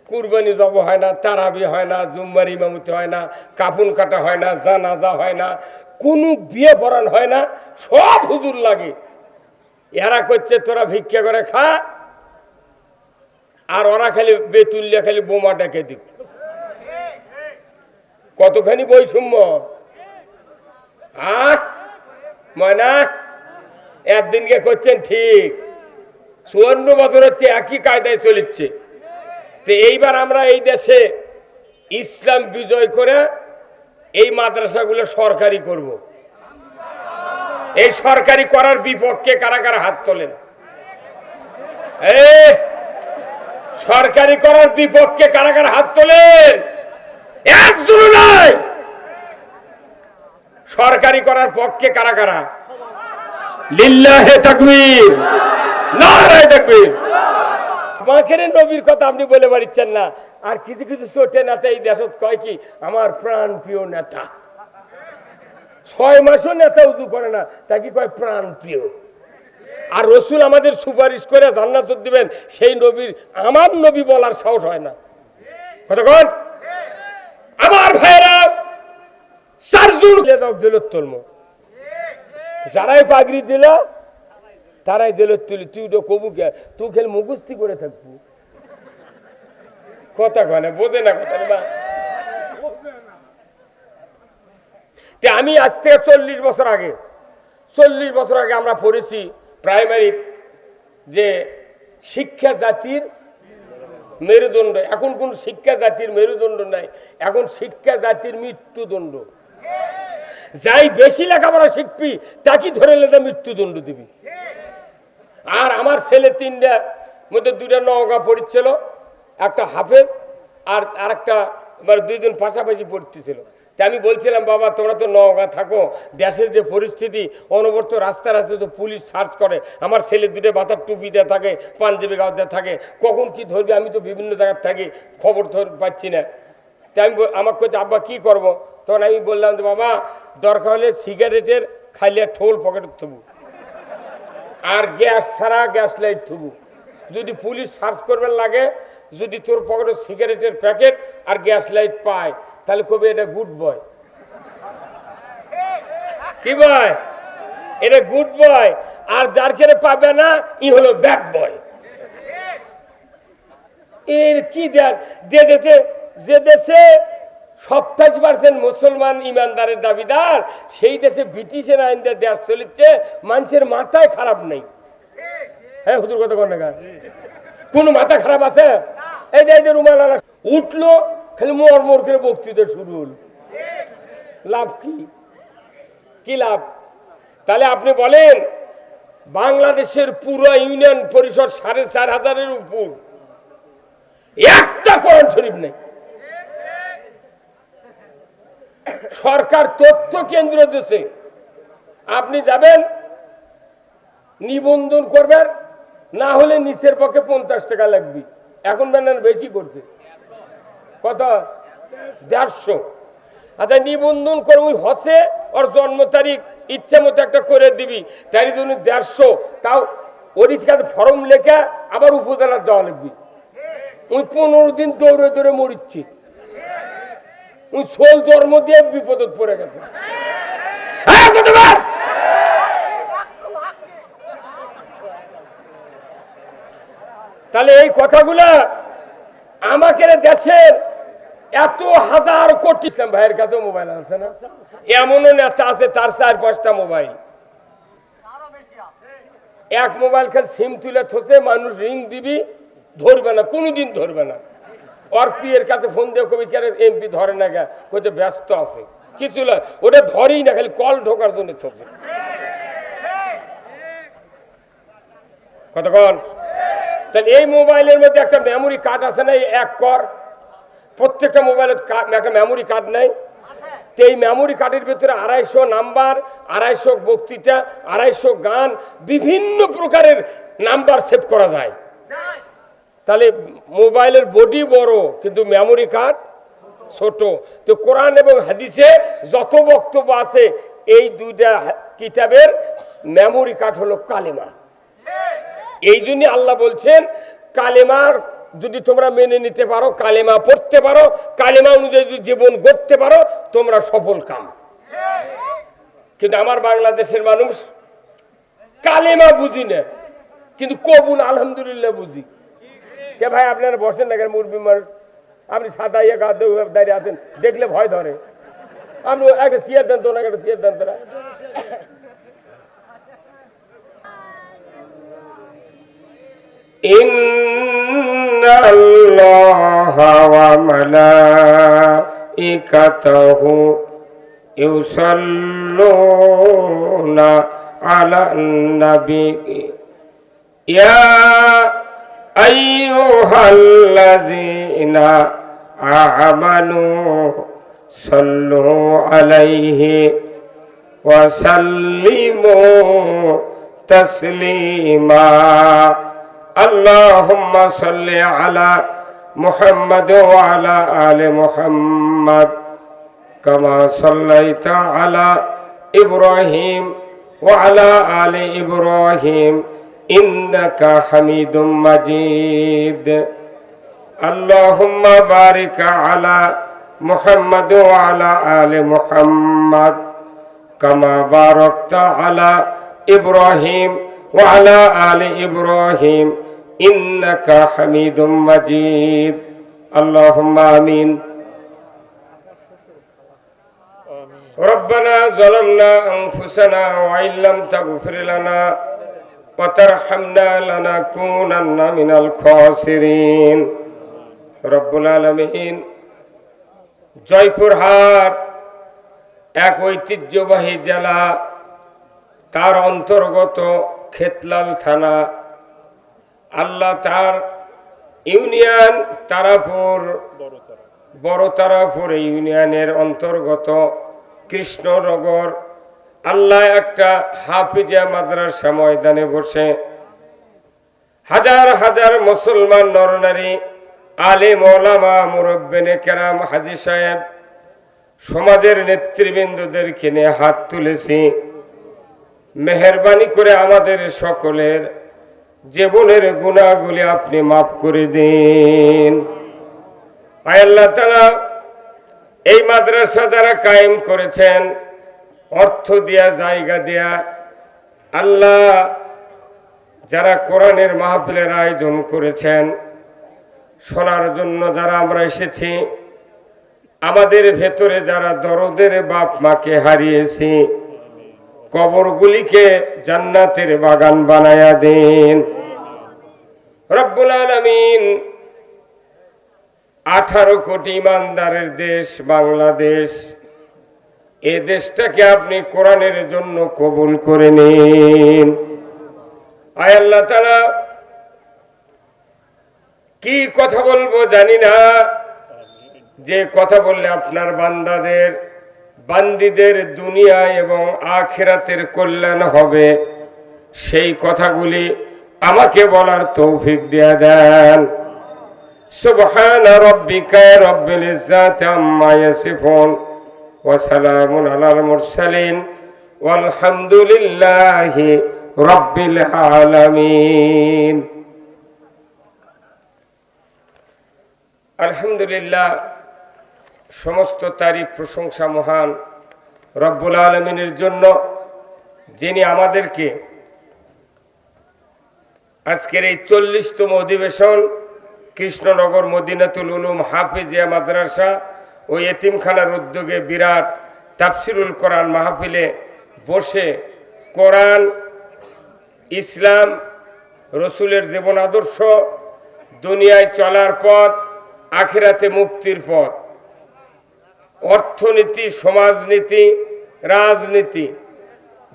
কুরবানি জব হয় না, তারাবি হয় না, জুম্মার ইমামতি হয় না, কাফন কাটা হয় না, জানাজা হয় না, কোনো বিয়ে পড়ান হয় না, সব হুজুর লাগে। এরা করছে তোরা ভিক্ষা করে খা, আর ওরা খালি বেতুল্যা খালি বোমা ডেকে দিক। কতখানি বৈষম্য! ময়না একদিনকে করছেন ঠিক, 54 বছর হচ্ছে একই কায়দায় চলিচ্ছে। তো এইবার আমরা এই দেশে ইসলাম বিজয় করে এই মাদ্রাসাগুলো সরকারি করব। এই সরকারি করার বিপক্ষে কারা কারা হাত তোলেন? সরকারি করার বিপক্ষে কারা কারা হাত তোলেন? একজন নয়। সরকারি করার পক্ষে কারা কারা? লিল্লাহে তাকবীর, নারায়ে তাকবীর। মাখের নবীর কথা আপনি বলে পারছেন না, আর কিছু কিছু ছোটে নেতা এই দেশত কয় কি আমার প্রাণ প্রিয় নেতা। 6 মাসও নেতা উজু করে না, তাকে কয় প্রাণ প্রিয়। আর রসুল আমাদের সুপারিশ করে জান্নাত দিবেন, সেই নবীর আমার নবী বলার সাহস হয় না। কতক্ষণ আমার ভাইরা যারাই পাগড়ি দিল তারাই দিল তুলি, তুই তো কবু কে, তুই খেলে মুখস্থি করে থাকবি। কথা কয় বোঝে না কথা না। আমি আজ থেকে 40 বছর আগে আমরা পড়েছি প্রাইমারি যে শিক্ষা জাতির মেরুদণ্ড। এখন কোন শিক্ষা জাতির মেরুদণ্ড নাই, এখন শিক্ষা জাতির মৃত্যুদণ্ড। যাই বেশি লেখাপড়া শিখবি তাকে ধরে লেগে মৃত্যুদণ্ড দিবি। আর আমার ছেলে 3টা মধ্যে 2টা নওগাঁ পড়ছিল, একটা হাফেজ আর আরেকটা 2 জন পাশাপাশি পড়তেছিল। আমি বলছিলাম বাবা তোমরা তো নওগাঁ থাকো, দেশের যে পরিস্থিতি অনবরত রাস্তা তো পুলিশ সার্চ করে, আমার ছেলে 2টা মাথার টুপি দেওয়া থাকে, পাঞ্জাবি গাও দেওয়া থাকে, কখন কি ধরবে আমি তো বিভিন্ন জায়গায় থাকি, খবর পাচ্ছি না। তাই আমি আমাকে কইতে আব্বা কি করব? তখন আমি বললাম যে বাবা দরকার হলে সিগারেটের খাইলে ঠোল পকেটে থুবু, আর গ্যাস ছাড়া গ্যাস লাইট থুবু। যদি পুলিশ সার্চ করবে লাগে, যদি তোর পকেটে সিগারেটের প্যাকেট আর গ্যাস লাইট পায় তাহলে কবে এটা গুড বয়। কি বয়? এটা গুড বয়। আর যার কেড়ে পাবে না ই হলো ব্যাড বয়। এর কি দেন যে দেশে 27% মুসলমান ইমানদারের দাবিদার, সেই দেশে ব্রিটিশের আইন দেশ চলিচ্ছে, মানুষের মাথায় খারাপ নেই। হ্যাঁ হুজুর কথা কোন না, কোন মাথা খারাপ আছে? এই যে রুমাল উঠলো খালি মর মর করে বক্তৃতা শুরু হল, লাভ কি লাভ? তাহলে আপনি বলেন বাংলাদেশের পুরো ইউনিয়ন পরিষদ 4,500-এর উপর, একটা কোরআন শরীফ নেই। সরকার তথ্য কেন্দ্র দিচ্ছে, আপনি যাবেন নিবন্ধন করবেন, না হলে নিচের পক্ষে 50 টাকা লাগবে। এখন বেনান বেশি করছে, কত? 150। আচ্ছা নিবন্ধন করে ওই হচ্ছে ওর জন্ম তারিখ ইচ্ছা মতো একটা করে দিবি, তাই জন্য 150। তাও ওর কাছে ফর্ম লেখা আবার উপজেলার দেওয়া লাগবে। ওই 15 দিন দৌড়ে দৌড়ে মরিচ্ছি, ওই সোল জন্ম দিয়ে বিপদত পড়ে গেছে। তাহলে এই কথাগুলা আমাকে দেশের এত হাজার কোটি ইসলাম ভাইয়ের কাছে মোবাইল আছে না, এমনও নেতা আছে তার 4-5টা মোবাইল। এক মোবাইল খেলে সিম তুলে থতে মানুষ রিং দিবি, ধরবে না, কোনোদিন ধরবে না। ওর পিয়ের কাছে ফোন দিয়ে কবি কেন এমপি ধরে না গা, কোথায় ব্যস্ত আছে, কিছু না, ওটা ধরেই না, খালি কল ঢোকার জন্য থতে। কতক্ষণ? তাহলে এই মোবাইলের মধ্যে একটা মেমোরি কার্ড আছে না, 1 কর, প্রত্যেকটা মোবাইলের একটা মেমোরি কার্ড নেই। এই মেমোরি কার্ডের ভিতরে 250 নাম্বার, 250 বক্তৃতা, 250 গান, বিভিন্ন প্রকারের নাম্বার সেভ করা যায়। তাহলে মোবাইলের বডি বড় কিন্তু মেমোরি কার্ড ছোট। তো কোরআন এবং হাদিসে যত বক্তব্য আছে এই 2টা কিতাবের মেমোরি কার্ড হলো কালেমা। এই জন্য আল্লাহ বলছেন কালেমার যদি তোমরা মেনে নিতে পারো, কালেমা পড়তে পারো, কালেমা অনুযায়ী যদি জীবন গড়তে পারো, তোমরা সফল কাম। কিন্তু আমার বাংলাদেশের মানুষ কালেমা বুঝি না, কিন্তু কবুল আলহামদুলিল্লাহ বুঝি। কে ভাই আপনারা বসেন না কেন? মুরব্বী মানুষ, আপনি সাদা ইয়ে গা দাঁড়িয়ে আছেন, দেখলে ভয় ধরে। আপনি একটা চেয়ার দেন তো, না একটা চেয়ার দেন তোরা। ইন্নাল্লাহা ওয়া মালাইকাতাহু ইউসাল্লুনা আলান নবী ইয়া আইয়ুহাল্লাযীনা আমানু সাল্লু আলাইহি ওয়া সাল্লিমু তাসলিমা। আল্লাহুম্মা সাল্লি আলা মুহাম্মাদ ওয়া আলা আলি মুহাম্মাদ কামা সাল্লাইতা আলা ইব্রাহিম ওয়া আলা আলি ইব্রাহিম ইন্নাকা হামিদুম মাজিদ। আল্লাহুম্মা বারিক আলা মুহাম্মাদ ওয়া আলা আলি মুহাম্মাদ কামা বারাকতা আলা ইব্রাহিম ওয়া আলা আলি ইব্রাহিম ইন্নাকা হামিদুম মাজিদ। আল্লাহুম্মা আমিন। রব্বানা যালামনা আনফুসানা ওয়া ইল্লাম তাগফির লানা ওয়া তারহামনা লানাকুনান্না মিনাল খাসিরিন। রব্বুল আলামিন, জয়পুরহাট এক ঐতিহ্যবাহী জেলা, তার অন্তর্গত খেতলাল থানা, আল্লাহ তার ইউনিয়ন তারাপুর, বড় তারাপুর ইউনিয়নের অন্তর্গত কৃষ্ণনগর, আল্লাহ একটা হাফিজা মাদ্রাসা ময়দানে বসে হাজার হাজার মুসলমান নরনারী, আলেম ওলামা, মুরব্বিনে কেরাম, হাজী সাহেব, সমাজের নেতৃবৃন্দদেরকে নিয়ে হাত তুলেছি। মেহেরবানি করে আমাদের সকলের জীবনের গুনাহগুলি আপনি মাফ করে দিন। আয় আল্লাহ তাআলা, এই মাদ্রাসা যারা কায়েম করেছেন, অর্থ দিয়া, জায়গা দিয়া, আল্লাহ যারা কোরআনের মাহফিলের আয়োজন করেছেন, শোনার জন্য যারা আমরা এসেছি, আমাদের ভেতরে যারা দরদের বাপ মাকে হারিয়েছি, কবরগুলিকে জান্নাতের বাগান বানায়া দিন। রব্বুল আলামিন, 18 কোটি ইমানদারের দেশ বাংলাদেশ, এ দেশটাকে আপনি কোরআনের জন্য কবুল করে নিন। আয় আল্লাহ তাআলা, কি কথা বলবো জানি না, যে কথা বললে আপনার বান্দাদের, বান্দীদের দুনিয়া এবং আখিরাতের কল্যাণ হবে, সেই কথাগুলি আমাকে বলার তৌফিক দিয়ে দেন। সুবহানা রাব্বিকা রাব্বিল ইজ্জাতি আম্মা ইয়াসিফুন ওয়া সালামুন আলাল মুরসালিন ওয়ালহামদুলিল্লাহি রাব্বিল আলামিন। আলহামদুলিল্লাহ, সমস্ত তারিফ প্রশংসা মহান রব্বুল আলামিনের জন্য, যিনি আমাদেরকে আজকের এই 40তম অধিবেশন কৃষ্ণনগর মদিনাতুল উলুম হাফিজিয়া মাদ্রাসা ও এতিমখানার উদ্যোগে বিরাট তাফসিরুল কোরআন মাহফিলে বসে কোরআন, ইসলাম, রসুলের জীবন আদর্শ, দুনিয়ায় চলার পথ, আখিরাতে মুক্তির পথ, অর্থনীতি, সমাজনীতি, রাজনীতি,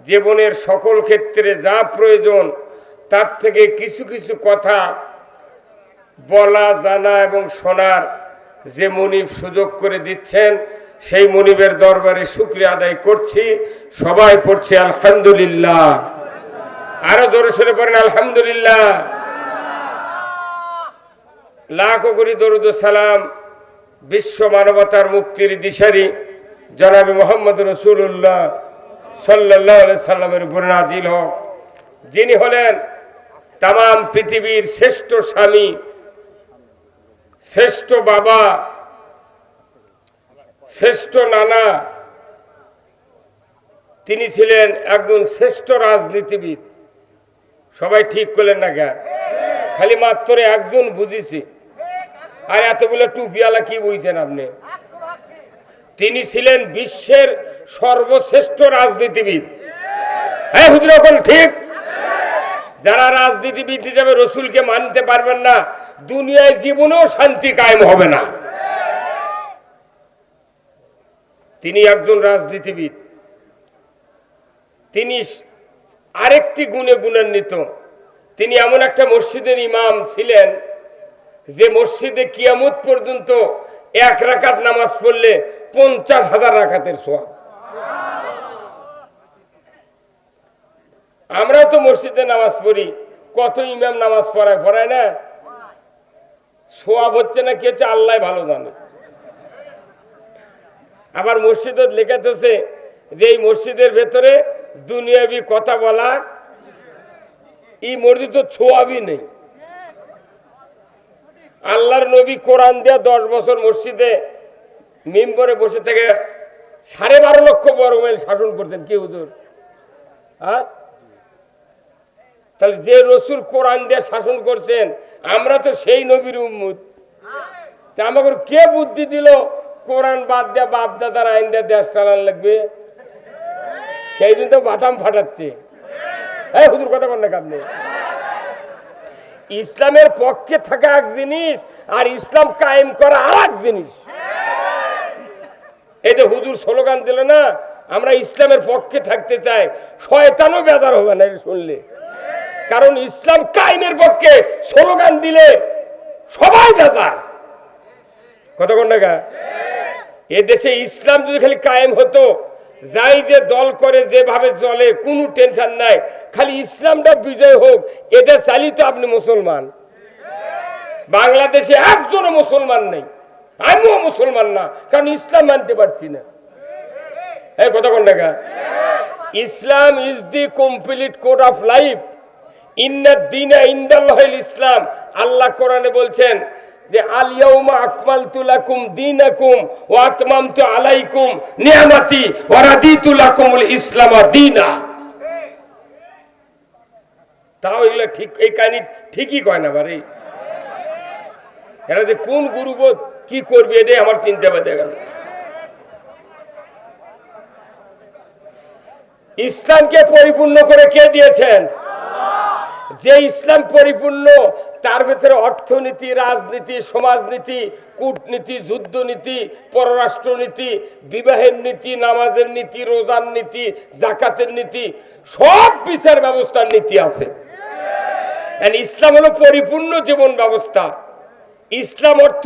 জীবনের সকল ক্ষেত্রে যা প্রয়োজন তার থেকে কিছু কিছু কথা বলা, জানা এবং শোনার যে মুনিব সুযোগ করে দিচ্ছেন, সেই মুনিবের দরবারে শুকরিয়া আদায় করছি। সবাই পড়ছি আলহামদুলিল্লাহ। আরো জোরে সরে পড়েন আলহামদুলিল্লাহ। লাখো কোটি দরুদ ও সালাম বিশ্ব মানবতার মুক্তির দিশারি জনাবে মুহাম্মদ রাসূলুল্লাহ সাল্লাল্লাহু আলাইহি সাল্লামের উপর নাজিল হোক, যিনি হলেন তামাম পৃথিবীর শ্রেষ্ঠ স্বামী, শ্রেষ্ঠ বাবা, শ্রেষ্ঠ নানা, তিনি ছিলেন একজন শ্রেষ্ঠ রাজনীতিবিদ। সবাই ঠিক করলেন না কেন? খালি মাত্র একজন বুঝিছে, আর এতগুলো টুপিওয়ালা কি বুঝছেন আপনি? তিনি ছিলেন বিশ্বের সর্বশ্রেষ্ঠ রাজনীতিবিদ। হ্যাঁ হুজুর, এখন ঠিক? যারা রাজনীতিবিদ হিসেবে রসুলকে মানতে পারবেন না, দুনিয়ায় জীবনেও শান্তি কায়েম হবে না। তিনি একজন রাজনীতিবিদ। তিনি আরেকটি গুণে গুণান্বিত। তিনি এমন একটা মসজিদের ইমাম ছিলেন যে মসজিদে কিয়ামত পর্যন্ত এক রাকাত নামাজ পড়লে 50,000 রাকাতের সওয়াব। আমরা তো মসজিদে নামাজ পড়ি, কত ইমাম নামাজ পড়ায় না, সওয়াব হচ্ছে না কি হচ্ছে আল্লাহ ভালো জানে। আবার মসজিদে লেখাতেছে যে এই মসজিদের ভেতরে দুনিয়াবি কথা বলা, এই মসজিদ তো ছোয়াবই নেই। আল্লাহর নবী কোরআন দেয়া 10 বছর মসজিদে মিম্বরে বসে থেকে 12.5 লক্ষ বর্গ মাইল শাসন করতেন। কি হুজুর? হ্যাঁ, তাহলে যে রসুল কোরআন দিয়ে শাসন করছেন, আমরা তো সেই নবীর উম্মত। আমাকে কে বুদ্ধি দিল কোরআন বাদ দেয়া বাপ দাদার আইন দিয়ে দেশ চালান লাগবে? সেই দিন তো বাটাম ফাটাচ্ছে। হ্যাঁ হুজুর, কথা বল না আপনি। ইসলামের পক্ষে থাকা এক জিনিস, আর ইসলাম কায়েম করা আর এক জিনিস। এই যে হুজুর স্লোগান দিল না, আমরা ইসলামের পক্ষে থাকতে চাই, শয়তানও বেজার হবে না শুনলে। কারণ ইসলাম কায়েমের পক্ষে স্লোগান দিলে সবাই বেজার। কতক্ষণ টাকা? এ দেশে ইসলাম যদি খালি কায়েম হতো, যাই যে দল করে যেভাবে চলে কোনো টেনশন নাই, খালি ইসলামটা বিজয় হোক, এটা চালিত আপনি মুসলমান। বাংলাদেশে একজনও মুসলমান নেই, আমিও মুসলমান না, কারণ ইসলাম মানতে পারছি না। এই কতক্ষণ টাকা? Islam is the complete code of life. ইন্নাদ দীনা ইনদাল্লাহিল ইসলাম। আল্লাহ কোরআনে বলছেন যে আল ইয়াউমা আকমালতু লাকুম দীনাকুম ওয়া আতমামতু আলাইকুম নি'মাতি ওয়া রাদিতু লাকুমুল ইসলাম দীনা। তাও এগুলো ঠিক, এই কাহিনী ঠিকই কয় না বারে। এরা যে কোন গুরুবোধ কি করবে এটাই আমার চিন্তা বেঁধে গেল। ইসলামকে পরিপূর্ণ করে কে দিয়েছেন? যে ইসলাম পরিপূর্ণ, তার ভেতরে অর্থনীতি, রাজনীতি, সমাজনীতি, কূটনীতি, যুদ্ধনীতি, পররাষ্ট্রনীতি, বিবাহের নীতি, নামাজের নীতি, রোজার নীতি, জাকাতের নীতি, সব বিচার ব্যবস্থার নীতি আছে। ইসলাম হলো পরিপূর্ণ জীবন ব্যবস্থা। ইসলাম অর্থ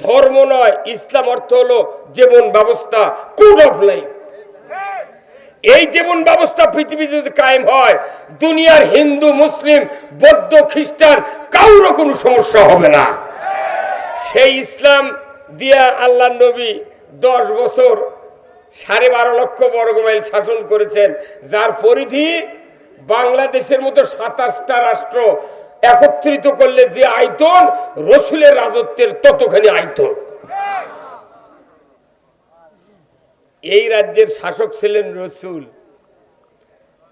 ধর্ম নয়, ইসলাম অর্থ হলো জীবন ব্যবস্থা, কোড অফ লাইফ। এই জীবন ব্যবস্থা পৃথিবীতে যদি কায়েম হয়, দুনিয়ার হিন্দু, মুসলিম, বৌদ্ধ, খ্রিস্টান কারোর কোনো সমস্যা হবে না। সেই ইসলাম দিয়া আল্লাহ নবী 10 বছর 12.5 লক্ষ বর্গ মাইল শাসন করেছেন, যার পরিধি বাংলাদেশের মতো 27টা রাষ্ট্র একত্রিত করলে যে আয়তন, রসুলের রাজত্বের ততখানি আয়তন। এই রাজ্যের শাসক ছিলেন রসুল,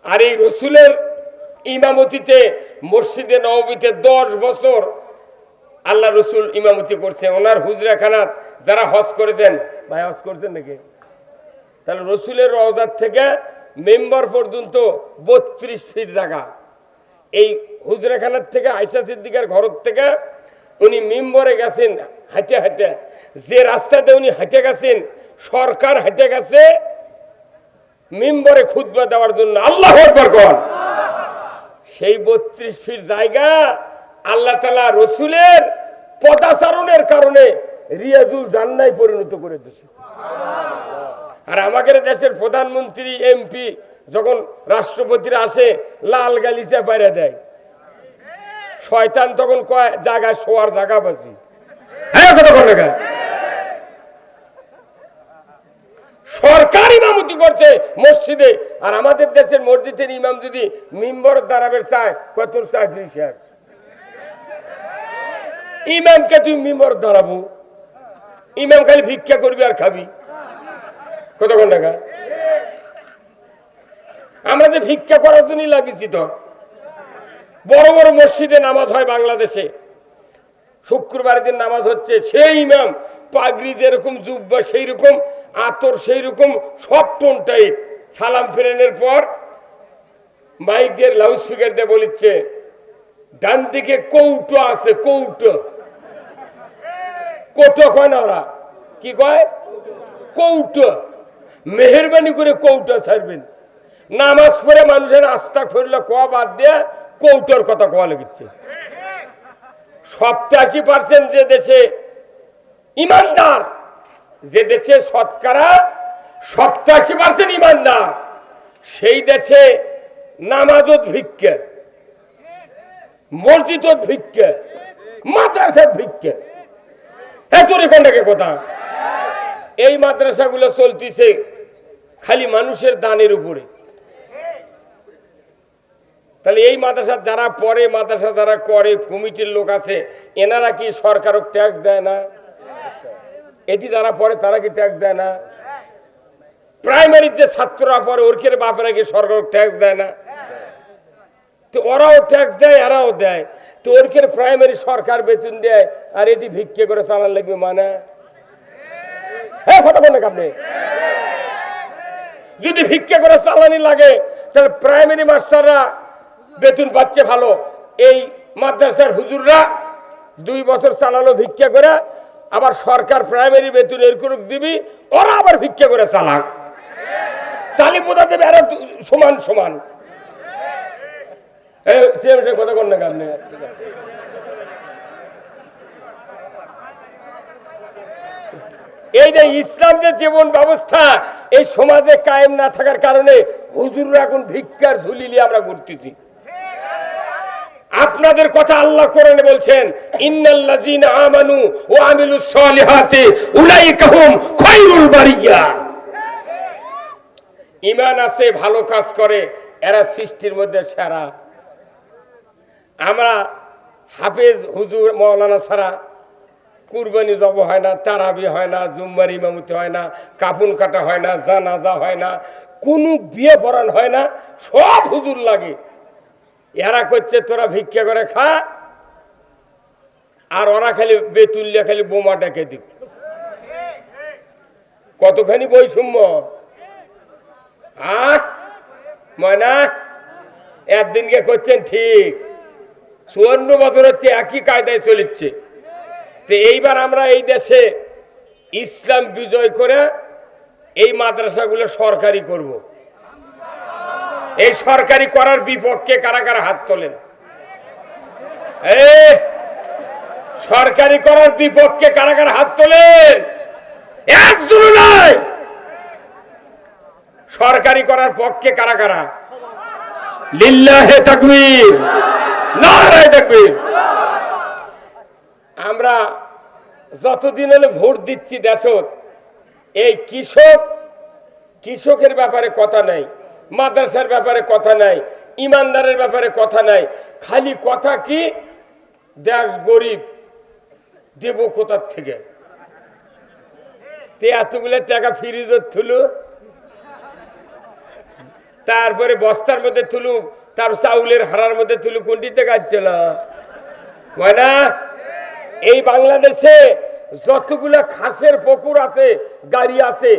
আর এই রসুলের ইমামতিতে মসজিদে নববীতে 10 বছর আল্লাহ রসুল ইমামতি করছেন। ওনার হুজরাখানাত যারা হজ করেছেন, ভাই হজ করছেন নাকি? তাহলে রসুলের রওজার থেকে মেম্বার পর্যন্ত 32 ফিট জায়গা। এই হুজরাখানার থেকে আয়েশা সিদ্দিকার ঘর থেকে উনি মেম্বরে গেছেন হাঁটে হাঁটে। যে রাস্তাতে উনি হেঁটে গেছেন, সরকার হেঁটে গেছে মিম্বরে খুতবা দেওয়ার জন্য। আল্লাহু আকবার কোন। সেই 32 ফিট জায়গা আল্লাহ তাআলা রসুলের পদাচারণের কারণে রিয়াজুল জান্নায় পরিণত করে দিয়েছে। আর আমাদের দেশের প্রধানমন্ত্রী, এমপি যখন রাষ্ট্রপতিরা আসে, লাল গালিচা বাইরে দেয়, শয়তান তখন কয় জায়গায় শোয়ার জায়গা বাজি। হ্যাঁ কথা বলে গেল। সরকার ইমামতি করছে মসজিদে, আর আমাদের দেশের মসজিদের ইমাম যদি মিম্বর দাঁড়াবে চায়, কত চাকরি শেষ। ইমামকে তুই মিম্বর দাঁড়াবো, ইমাম খালি ভিক্ষা করবি আর খাবি, কতক্ষণ টাকা? আমরা যে ভিক্ষা করার জন্যই লাগিয়েছি। তো বড় বড় মসজিদে নামাজ হয় বাংলাদেশে, শুক্রবার দিন নামাজ হচ্ছে, সেই ইমাম পাগড়ি যেরকম, জুব্বা সেই রকম, আতর সেই রকম, সব টোন টাইপ। সালাম ফেরানোর পর মাইক দিয়ে লাউড স্পিকার দিয়ে বলিচ্ছে, ডান দিকে কৌটো আছে, কৌটো, কোটো কয় না, ওরা কি কয়? কৌটো। মেহরবানি করে কৌটো ছাড়বেন। নামাজ পড়ে মানুষের আস্থা করলে কোয়া বাদ দিয়ে কৌটোর কথা কোয়া লেগেছে। 87% যে দেশে ইমানদার, যে দেশে শতকরা 87% ইমানদার, সেই দেশে নামাজত ভিক্ষা, মসজিদত ভিক্ষা, মাদ্রাসাত ভিক্ষা। এতরে কথা। এই মাদ্রাসাগুলো চলতিছে খালি মানুষের দানের উপরে। তাহলে এই মাদ্রাসা যারা পড়ে, মাদ্রাসা যারা করে, কমিটির লোক আছে, এনারা কি সরকারও ট্যাক্স দেয় না? এটি যারা পড়ে তারা কি ট্যাক্স দেয় না? প্রাইমারিতে ছাত্ররা পড়ে, ওরকের বাপেরা কি সরকার ট্যাক্স দেয় না? তো ওরাও ট্যাক্স দেয়, এরাও দেয়। তো ওরকের প্রাইমারি সরকার বেতন দেয়, আর এটি ভিক্ষে করে চালান লাগবে মানে? হ্যাঁ, কথা বলেন আপনি। যদি ভিক্ষা করে চালানি লাগে তাহলে প্রাইমারি মাস্টাররা বেতন পাচ্ছে ভালো, এই মাদ্রাসার হুজুররা 2 বছর চালালো ভিক্ষা করে, আবার সরকার প্রাইমারি বেতন এরকম দিবি, ওরা আবার ভিক্ষা করে চালাক, তালি বোঝা দেবে এরা সমান সমান। কথা কন না আপনি। এই যে ইসলাম যে জীবন ব্যবস্থা, এই সমাজে কায়েম না থাকার কারণে হুজুররা এখন ভিক্ষার ঝুলি নিয়ে আমরা ঘুরতেছি। আপনাদের কথা আল্লাহ কোরআনে বলছেন, ইন্নাল্লাযীনা আমানু ওয়া আমিলুস সালিহাতি উলাইকা হুম খায়রুল বারিয়া। ঈমান আছে, ভালো কাজ করে, এরা সৃষ্টির মধ্যে সেরা। আমরা হাফেজ হুজুর মাওলানা ছাড়া কুরবানি জব হয় না, তারাবি হয় না, জুম্মার ইমামতি হয় না, কাফন কাটা হয় না, জানাজা হয় না, কোনো বিয়ে পড়ান হয় না, সব হুজুর লাগে। এরা করছে তোরা ভিক্ষা করে খা, আর ওরা খালি বেতুল্যা খালি বোমা ডেকে দিক। কতখানি বৈষম্য! ময়না একদিনকে করছেন ঠিক, 54 বছর হচ্ছে একই কায়দায় চলিচ্ছে। তো এইবার আমরা এই দেশে ইসলাম বিজয় করে এই মাদ্রাসাগুলো সরকারি করব। এই সরকারি করার বিপক্ষে কারা কারা হাত তোলেন? সরকারি করার বিপক্ষে কারা কারা হাত তোলেন? একজন নাই। সরকারি করার পক্ষে কারা কারা? লিল্লাহে তাকবীর, নারায়ে তাকবীর। আমরা যতদিন হলে ভোট দিচ্ছি দেশত, এই কৃষকের ব্যাপারে কথা নাই, মাদ্রাসার ব্যাপারে কথা নাই, ইমানদারের ব্যাপারে কথা নাই। খালি কথা কি, দেশ গরিব, দেব কোথার থেকে? এতগুলো টাকা ফ্রিজত থুলু, তারপরে বস্তার মধ্যে তুলু, তার চাউলের হারার মধ্যে তুলু, কোনটি থেকে আসছিল না? এই বাংলাদেশে যতগুলা খাসের পুকুর আছে, গাড়ি আছে,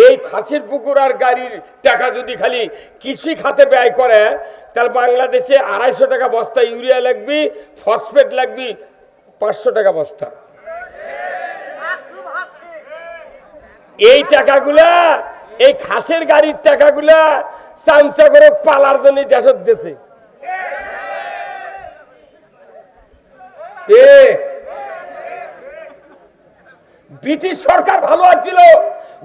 এই খাসের পুকুর আর গাড়ির টাকা যদি খালি কৃষি খাতে ব্যয় করে, তাহলে বাংলাদেশে 250 টাকা বস্তা ইউরিয়া লাগবে, ফসফেট লাগবে 500 টাকা বস্তা। এই টাকাগুলা, এই খাসের গাড়ির টাকাগুলা চামচা করে পালার জন্য দেশত দেশে। ব্রিটিশ সরকার ভালো আছিল,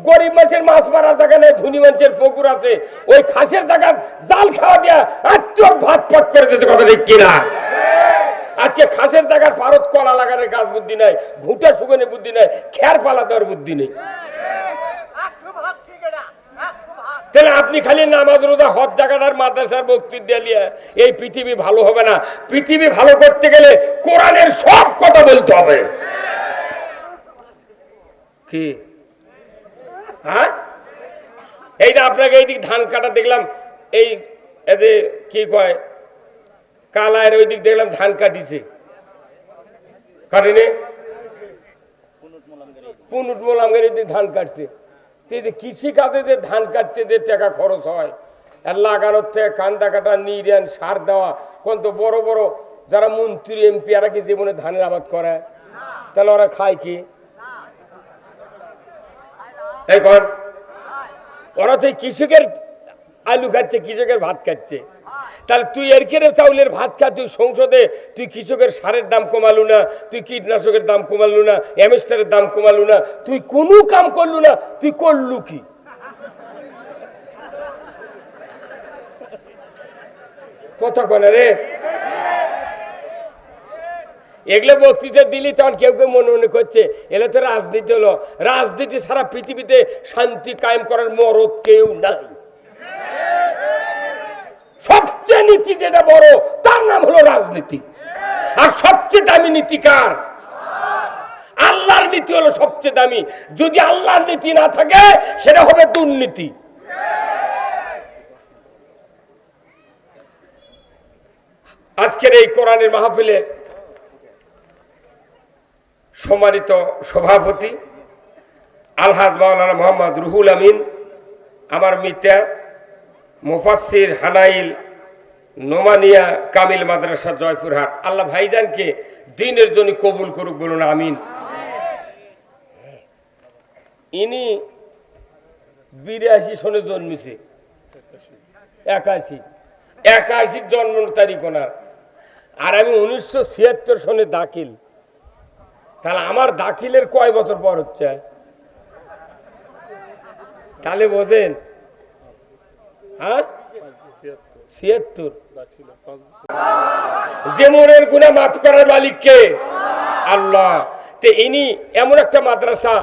গরিব মানুষের মাছ মারার জায়গা নেই, ধনী মানুষের পুকুর আছে, ওই খাসের জায়গা জাল খাওয়া দিয়া আত্মীয় ভাত পাট করে দিয়েছে, কথা ঠিক কিনা? আজকে খাসের জায়গার ভারত কলা লাগানোর গাছ বুদ্ধি নাই, ঘুঁটে শুকানোর বুদ্ধি নাই, খের পালা দেওয়ার বুদ্ধি নেই। তাহলে আপনি খালি নামাজ রোজা হজ জাকাত আর মাদ্রাসার বক্তৃতা দিয়ে এই পৃথিবী ভালো হবে না। পৃথিবী ভালো করতে গেলে কোরআনের সব কথা বলতে হবে। কি হ্যাঁ, এই যে আপনাকে এইদিক ধান কাটা দেখলাম, এই এদের কি কয় কালায়ের ওই দিক দেখলাম ধান কাটিছে, কাটেনি? পুনুট মোলামের এই ধান কাটছে। কৃষি কাজে যে ধান কাটতে যে টাকা খরচ হয়, আর লাগানোর থেকে কান্দা কাটা, নিরেন, সার দেওয়া, কোন তো বড় বড় যারা মন্ত্রী এমপি এরা কি জীবনে ধানের আবাদ করে? তাহলে ওরা খায় কি? এখন ওরা তো কৃষকের আলু খাচ্ছে, কৃষকের ভাত খাচ্ছে। তাহলে তুই এর কেড়ে চাউলের ভাত খা, তুই সংসদে তুই কৃষকের সারের দাম কমালু না, তুই কীটনাশকের দাম কমালু না, এমএস্টারের দাম কমালু না, তুই কোনো কাম করলু না, তুই করলু কি? কথা কনে রে, এগুলো বক্তৃতা দিলি তখন কেউ কেউ মনে মনে করছে এলে তো রাজনীতি হলো। রাজনীতি সারা পৃথিবীতে শান্তি কায়েম করার মরদ কেউ নাই। সবচেয়ে নীতি যেটা বড় তার নাম হলো রাজনীতি। আর সবচেয়ে দামি নীতি কার? আল্লাহর নীতি হলো সবচেয়ে দামি। যদি আল্লাহর নীতি না থাকে সেটা হবে দুর্নীতি। আজকের এই কোরআনের মাহফিলে সম্মানিত সভাপতি আলহাজ মাওলানা মোহাম্মদ রুহুল আমিন, আমার মিতা মুফাসসির হানাইল নোমানিয়া কামিল মাদ্রাসা জয়পুরহাট, আল্লাহ ভাইজানকে দ্বীনের জন্য কবুল করুক, বলুন আমিন। ইনি 82 সনে জন্মেছে, 81 জন্ম তারিখ ওনার, আর আমি 1976 সনে দাখিল। তাহলে আমার দাখিলের কয় বছর পর হচ্ছে? তাহলে বোঝেন, হ্যাঁ 76। যে মনের গুনাহ মাফ করার মালিক কে? আল্লাহ। তে ইনি এমন একটা মাদ্রাসা,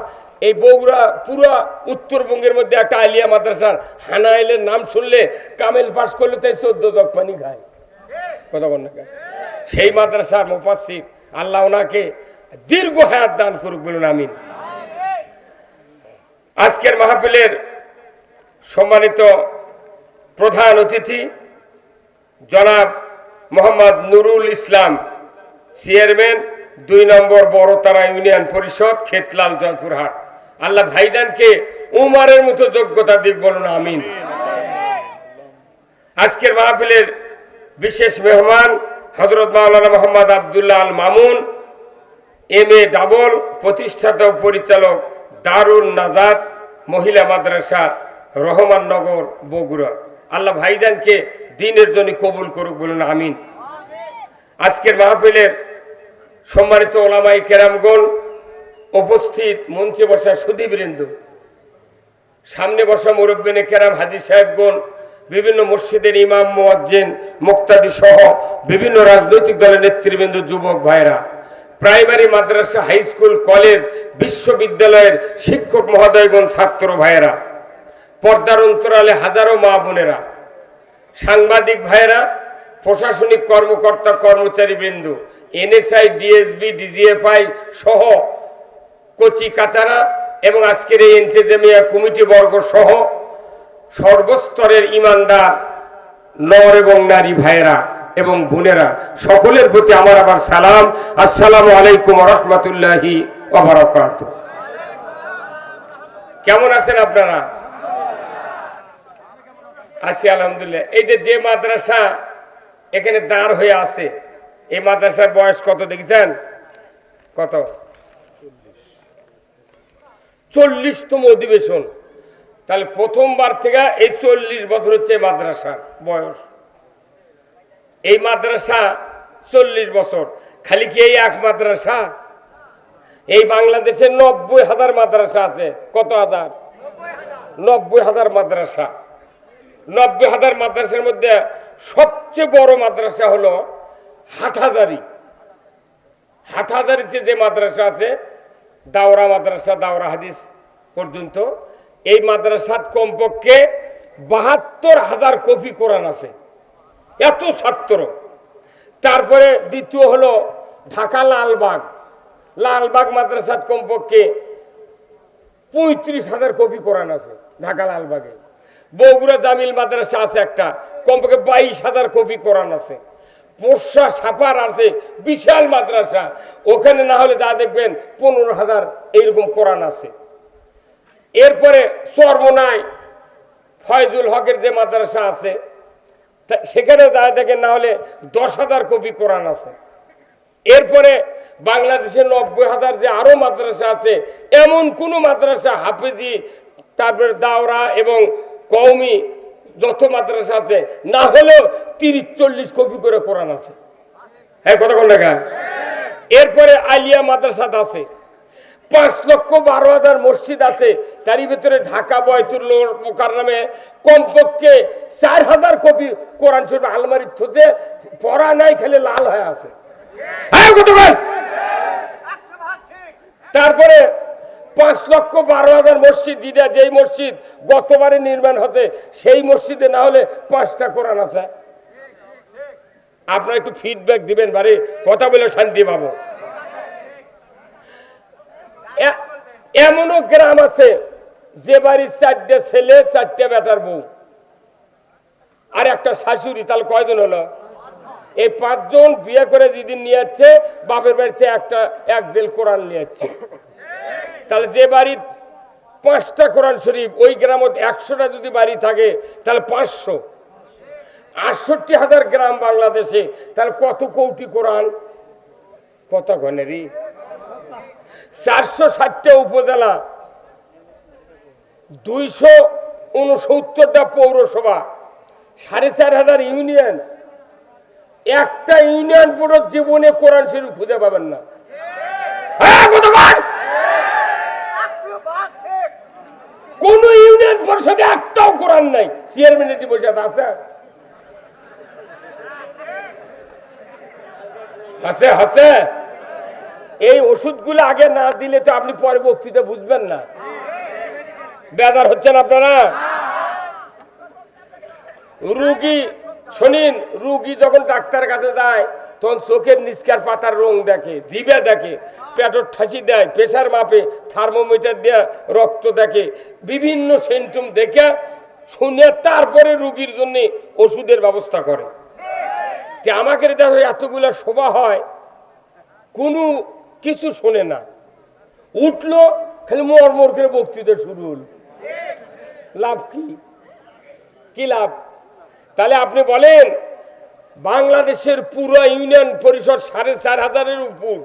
এই বগুড়া পুরো উত্তরবঙ্গের মধ্যে একটা আলিয়া মাদ্রাসার হানাইলের নাম শুনলে কামেল পাস করলে তাই 14 জগ পানি খায়। কথা বল না, সেই মাদ্রাসার মুফাসসির, আল্লাহ ওনাকে দীর্ঘ হায়াত দান করুক, বলুন আমিন। আজকের মাহফিলের সম্মানিত প্রধান অতিথি জনাব মোহাম্মদ নুরুল ইসলাম, চেয়ারম্যান 2 নম্বর বড়তারা ইউনিয়ন পরিষদ, খেতলাল, জয়পুরহাট, আল্লাহ ভাইজানকে উমারের মতো যোগ্যতা দিক, বলুন আমিন। আজকের মাহফিলের বিশেষ মেহমান হযরত মাওলানা মোহাম্মদ আব্দুল্লাহ আল মামুন, MA ডাবল, প্রতিষ্ঠাতা ও পরিচালক দারুন নাজাত মহিলা মাদ্রাসা, রহমাননগর, বগুড়া, আল্লাহ ভাইজানকে দ্বীনের জন্য কবুল করুক, বলুন আমিন। আজকের মাহফিলের সম্মানিত ওলামায়ে কেরামগণ, উপস্থিত মঞ্চে বসা সুধীবৃন্দ, সামনে বসা মুরব্বিনে কেরাম, হাজী সাহেবগণ, বিভিন্ন মসজিদের ইমাম, মুয়াজ্জিন, মুক্তাদি সহ বিভিন্ন রাজনৈতিক দলের নেতৃবৃন্দ, যুবক ভাইরা, প্রাইমারি মাদ্রাসা, হাই স্কুল, কলেজ, বিশ্ববিদ্যালয়ের শিক্ষক মহোদয়গণ, ছাত্র ভাইয়েরা, পর্দার অন্তরালে হাজারো মা বোনেরা, সাংবাদিক ভাইয়েরা, প্রশাসনিক কর্মকর্তা কর্মচারী বৃন্দ, NSI, DSB, DGFI সহ কচি কাচারা এবং আজকের এই ইন্তেজামিয়া কমিটি বর্গ সহ সর্বস্তরের ইমানদার নর এবং নারী ভাইয়েরা এবং বোনেরা, সকলের প্রতি আমার আবার সালাম, আসসালামু আলাইকুম ওয়া রাহমাতুল্লাহি ওয়া বারাকাতুহু। কেমন আছেন আপনারা? আছি আলহামদুলিল্লাহ। এই যে মাদ্রাসা এখানে দাঁড় হয়ে আছে, এই মাদ্রাসার বয়স কত দেখেছেন? কত? 40তম অধিবেশন। তাহলে প্রথমবার থেকে এই 40 বছর হচ্ছে মাদ্রাসার বয়স। এই মাদ্রাসা 40 বছর। খালি কি এই এক মাদ্রাসা? এই বাংলাদেশে 90,000 মাদ্রাসা আছে। কত হাজার? 90,000 মাদ্রাসা। 90,000 মাদ্রাসার মধ্যে সবচেয়ে বড় মাদ্রাসা হলো হাটহাজারী। হাটহাজারীতে যে মাদ্রাসা আছে, দাওরা মাদ্রাসা, দাওরা হাদিস পর্যন্ত, এই মাদ্রাসাত কমপক্ষে 72,000 কপি কোরআন আছে, এত ছাত্র। তারপরে দ্বিতীয় হলো ঢাকা লালবাগ, লালবাগ মাদ্রাসাত কমপক্ষে 35,000 কপি কোরআন আছে ঢাকা লালবাগে। বগুড়া জামিল মাদ্রাসা আছে একটা, কমপক্ষে 22,000 কপি কোরআন আছে। পোষা সাপার আছে বিশাল মাদ্রাসা, ওখানে না হলে যা দেখবেন 15,000 এইরকম কোরআন আছে। এরপরে চরমোনাই ফয়জুল হকের যে মাদ্রাসা আছে সেখানেও যা দেখেন না হলে 10,000 কপি কোরআন আছে। এরপরে বাংলাদেশে 90,000 যে আরো মাদ্রাসা আছে, এমন কোন মাদ্রাসা হাফেজি তারপরে দাওরা এবং কওমি যত মাদ্রাসা আছে না হলেও 30-40 কপি করে কোরআন আছে। হ্যাঁ, কথা কোন লেখা। এরপরে আলিয়া মাদ্রাসা আছে, 5,12,000 মসজিদ আছে, তারই ভিতরে ঢাকা বয়তুল মুকাররমে কমপক্ষে 4,000 কপি কোরআন শরীফ আলমারির থুতে পড়া নাই, খেলে লাল হয়ে আছে। তারপরে 5,12,000 মসজিদ, যেই মসজিদ গতবারে নির্মাণ হতে সেই মসজিদে না হলে 5টা কোরআন আছে। আপনারা একটু ফিডব্যাক দিবেন, বাড়ি কথা বলে শান্তি পাবো। এমনও গ্রাম আছে যে বাড়ির 4টে ছেলে 4টে বেটার বউ আর একটা শাশুড়ি, তাহলে কয়জন হলো? এই 5 জন বিয়ে করে যেদিন নিয়ে যাচ্ছে বাপের বাড়িতে এক জেল কোরআন নিয়ে যাচ্ছে। তাহলে যে বাড়ির 5টা কোরআন শরীফ, ওই গ্রামে 100টা যদি বাড়ি থাকে তাহলে 500, 68,000 গ্রাম বাংলাদেশে, তাহলে কত কোটি কোরআন, কত ঘনেরই। 460টা উপজেলা, 269টা পৌরসভা, 4,500 ইউনিয়ন। একটা ইউনিয়ন বোর্ডের জীবনে কোরআন শরীফ খুঁজে পাবেন না। কোন ইউনিয়ন পরিষদে একটাও কোরআন নাই, চেয়ারম্যানটি বসে আছে। হাসে হাসে এই ওষুধগুলো আগে না দিলে তো আপনি পরে বক্তৃতা বুঝবেন না। বেজার হচ্ছেন আপনারা? রুগী শোনেন, রুগী যখন ডাক্তারের কাছে যায় তখন চোখের নিচকার পাতার রং দেখে, জিভে দেখে, পেটর ঠাসি দেয়, প্রেসার মাপে, থার্মোমিটার দিয়ে রক্ত দেখে, বিভিন্ন সিমটম দেখে শুনে তারপরে রুগীর জন্য ওষুধের ব্যবস্থা করে। আমাকে দেখো এতগুলো সভা হয়, কোনো কিছু শোনে না, উঠলো খালি মরমর করে বক্তৃতা শুরু হল। লাভ কি? কি লাভ? তাহলে আপনি বলেন বাংলাদেশের পুরো ইউনিয়ন পরিষদ 4,500-এর উপর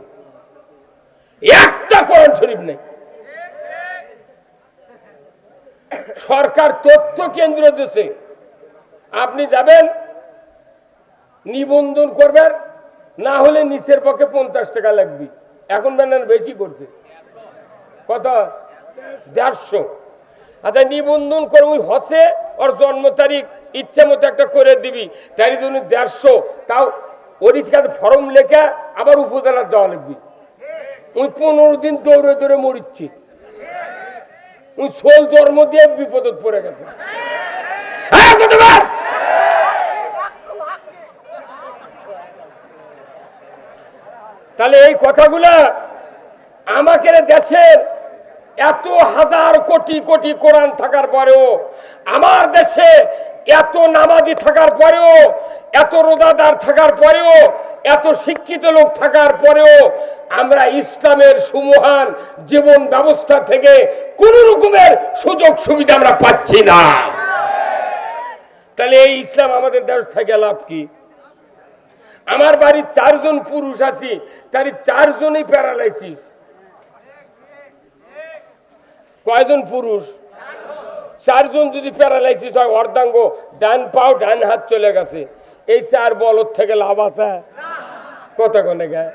একটা কোরআন শরীফ নেই। সরকার তথ্য কেন্দ্র দিয়েছে, আপনি যাবেন নিবন্ধন করবেন, না হলে নিচের পক্ষে 50 টাকা লাগবে। এখন বেনান বেশি করছে, কত? 150। আচ্ছা, নিবন্ধন করে ওই হচ্ছে ওর জন্ম তারিখ ইচ্ছা মতো একটা করে দিবি, তারই জন্য 150। তাও ওর কাছে ফর্ম লেখা আবার উপজেলার যাওয়া লাগবে। ওই 15 দিন দৌড়ে দৌড়ে মরিচ্ছি, ওই সোল জন্ম দিয়ে বিপদত পড়ে গেছে। তাহলে এই কথাগুলা আমাকে দেশের এত হাজার কোটি কোটি কোরআন থাকার পরেও, আমার দেশে এত নামাজি থাকার পরেও, এত রোজাদার থাকার পরেও, এত শিক্ষিত লোক থাকার পরেও আমরা ইসলামের সুমহান জীবন ব্যবস্থা থেকে কোন রকমের সুযোগ সুবিধা আমরা পাচ্ছি না। তাহলে এই ইসলাম আমাদের দেশ থেকে লাভ কি? আমার বাড়ির 4 জন পুরুষ আছি, তার 4 জনই প্যারালাইসিস। কয়জন পুরুষ? 4 জন যদি প্যারালাইসিস হয়, অর্ধাঙ্গ, ডান পাও ডান হাত চলে গেছে, এই 4 বলদ থেকে লাভ আছে? কথা কোনে গায়?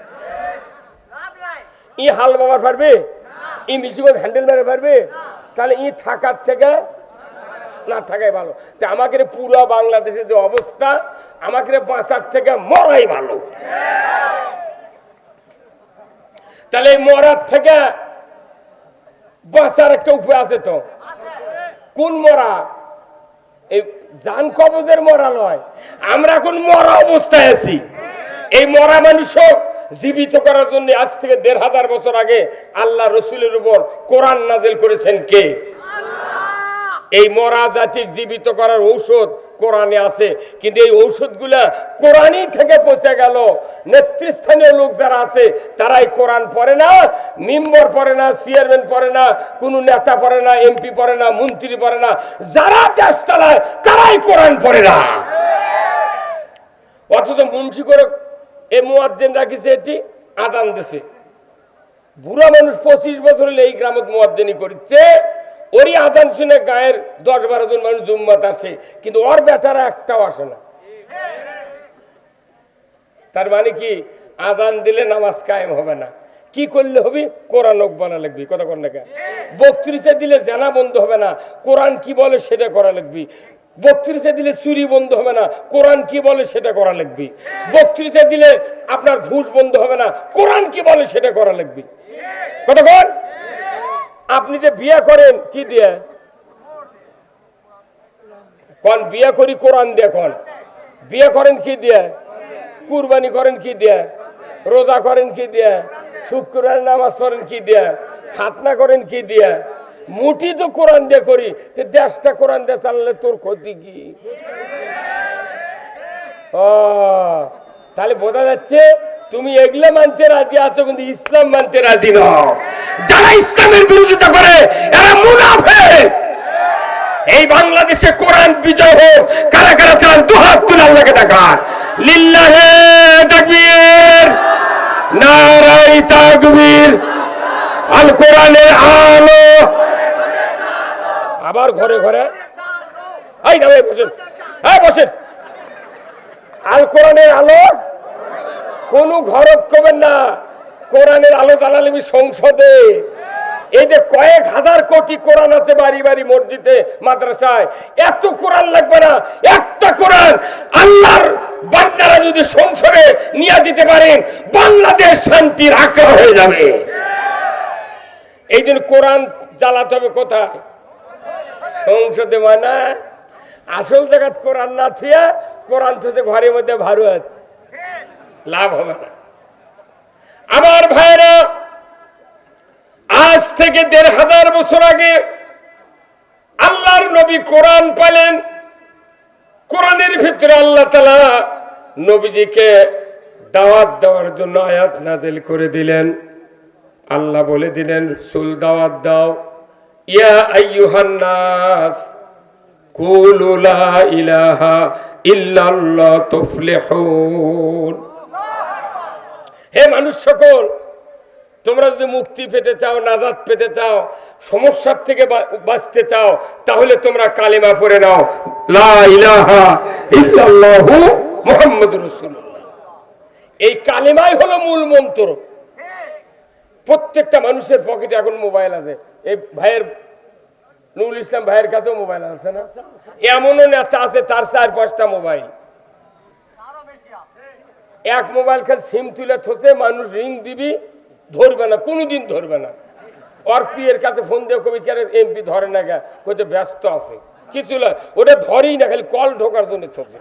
ই হাল বাবার পারবে? ই মিশিগঞ্জ হ্যান্ডেল মারে পারবে? তাহলে ই থাকার থেকে না থাকাই ভালো। আমাকে পুরো বাংলাদেশের যে অবস্থা, আমাকে বাঁচার থেকে মরাই ভালো। তাহলে মরার থেকে বাঁচার একটা উপায় আছে তো। কোন মরা? এই জান কবজের মরা নয়, আমরা এখন মরা অবস্থায় আছি। এই মরা মানুষও জীবিত করার জন্য আজ থেকে ১৫০০ বছর আগে আল্লাহ রসুলের উপর কোরআন নাযিল করেছেন কে? এই মরা জাতি জীবিত করার ঔষধ কোরআনে আছে, কিন্তু এই ঔষধগুলা কোরআনই থেকে পৌঁছে গেল। নেতৃস্থানীয় লোক যারা আছে তারাই কোরআন পড়ে না, মেম্বার পড়ে না, চেয়ারম্যান পড়ে না, কোনো নেতা পড়ে না, এমপি পড়ে না, মন্ত্রী পড়ে না, যারা দেশ চালায় তারাই কোরআন পড়ে না। অথচ মুন্সি করে এই মুয়াজ্জিন রাখিছে, এটি আযান দিছে। বুড়া মানুষ 25 বছর হলে এই গ্রামত মুয়াজ্জিনি করছে, ওরই আযান শুনে গায়ের 10-12 জন মানুষ জুম্মাত আসে, কিন্তু ওর বেটারা একটাও আসে না। তার মানে কি? আযান দিলে নামাজ কায়েম হবে না। কি করলে হবে? কোরআন বলা লাগবে। কথা কর না কেন? বক্তৃতা দিলে জানা বন্ধ হবে না, কোরআন কি বলে সেটা করা লাগবে। বক্তৃতা দিলে চুরি বন্ধ হবে না, কোরআন কি বলে সেটা করা লাগবে। বক্তৃতা দিলে আপনার ঘুষ বন্ধ হবে না, কোরআন কি বলে সেটা করা লাগবে। কথা কর। আপনি যে বিয়ে করেন কি দিয়ে? কোন বিয়ে করি? কোরআন দিয়ে। কোন বিয়ে করেন কি দিয়ে? কুরবানি করেন কি দিয়ে? রোজা করেন কি দিয়ে? শুক্রবার নামাজ পড়েন কি দিয়ে? খাতনা করেন কি দিয়ে? মুটি তো কোরআন দিয়ে করি, দেশটা কোরআন দিয়ে চালালে তোর ক্ষতি কি? ও তাহলে বোঝা যাচ্ছে তুমি এগুলা মানতে রাজি আছো, কিন্তু ইসলাম মানতে রাজি নও। যারা ইসলামের বিরোধিতা করে এরা মুনাফিক। এই বাংলাদেশে কোরআন বিজয় হোক। কারা কারা চান দুহাত তুলে আল্লাহকে দেখান। লিল্লাহে তাকবীর, নারায়ে তাকবীর। আল কোরআনের আলো। আবার ঘরে ঘরে এই না বসেন, এই বসেন। আল কোরআনের আলো কোন ঘরত করবেন না, কোরআনের আলো জ্বালালেবি সংসদে। এই যে কয়েক হাজার কোটি কোরআন আছে বাড়ি বাড়ি, মসজিদে, মাদ্রাসায়, এত কোরআন লাগবে না। একটা কোরআন আল্লাহর বান্দারা যদি সংসদে নিয়ে দিতে পারেন, বাংলাদেশ শান্তির আঁকড়া হয়ে যাবে। এই জন্য কোরআন জ্বালাতে হবে কোথায়? সংসদে। মানে আসল জায়গাত কোরআন না থিয়া কোরআন থেকে ঘরের মধ্যে ভারত লাভ হবে না। আমার ভাইরা, আজ থেকে ১৫০০ বছর আগে আল্লাহর নবী কোরআন পেলেন। কোরআনের ভিতরে আল্লাহ তাআলা নবীজিকে দাওয়াত দেওয়ার জন্য আয়াত নাযিল করে দিলেন। আল্লাহ বলে দিলেন, রাসূল দাওয়াত দাও। ইয়া আইয়ুহান নাস কুলু লা ইলাহা ইল্লাল্লাহ তুফলিহুন। হে মানুষ সকল, তোমরা যদি মুক্তি পেতে চাও, নাজাত পেতে চাও, সমস্যার থেকে বাঁচতে চাও, তাহলে তোমরা কালেমা পড়ে নাও, লা ইলাহা ইল্লাল্লাহু মুহাম্মাদুর রাসূলুল্লাহ। এই কালেমাই হলো মূল মন্ত্র। প্রত্যেকটা মানুষের পকেটে এখন মোবাইল আছে। এই ভাইয়ের নুরুল ইসলাম ভাইয়ের কাছেও মোবাইল আছে না? এমনও নেতা আছে তার 4-5টা মোবাইল। এক মোবাইল খেলে সিম তুলে থসে, মানুষ রিং দিবি, ধরবে না, কোনোদিন ধরবে না। ওর পিয়ের কাছে ফোন দিয়ে কবি কে এমপি ধরে না, গা কইতে ব্যস্ত আছে, কিছু না, ওটা ধরেই না, খালি কল ঢোকার জন্য থসে।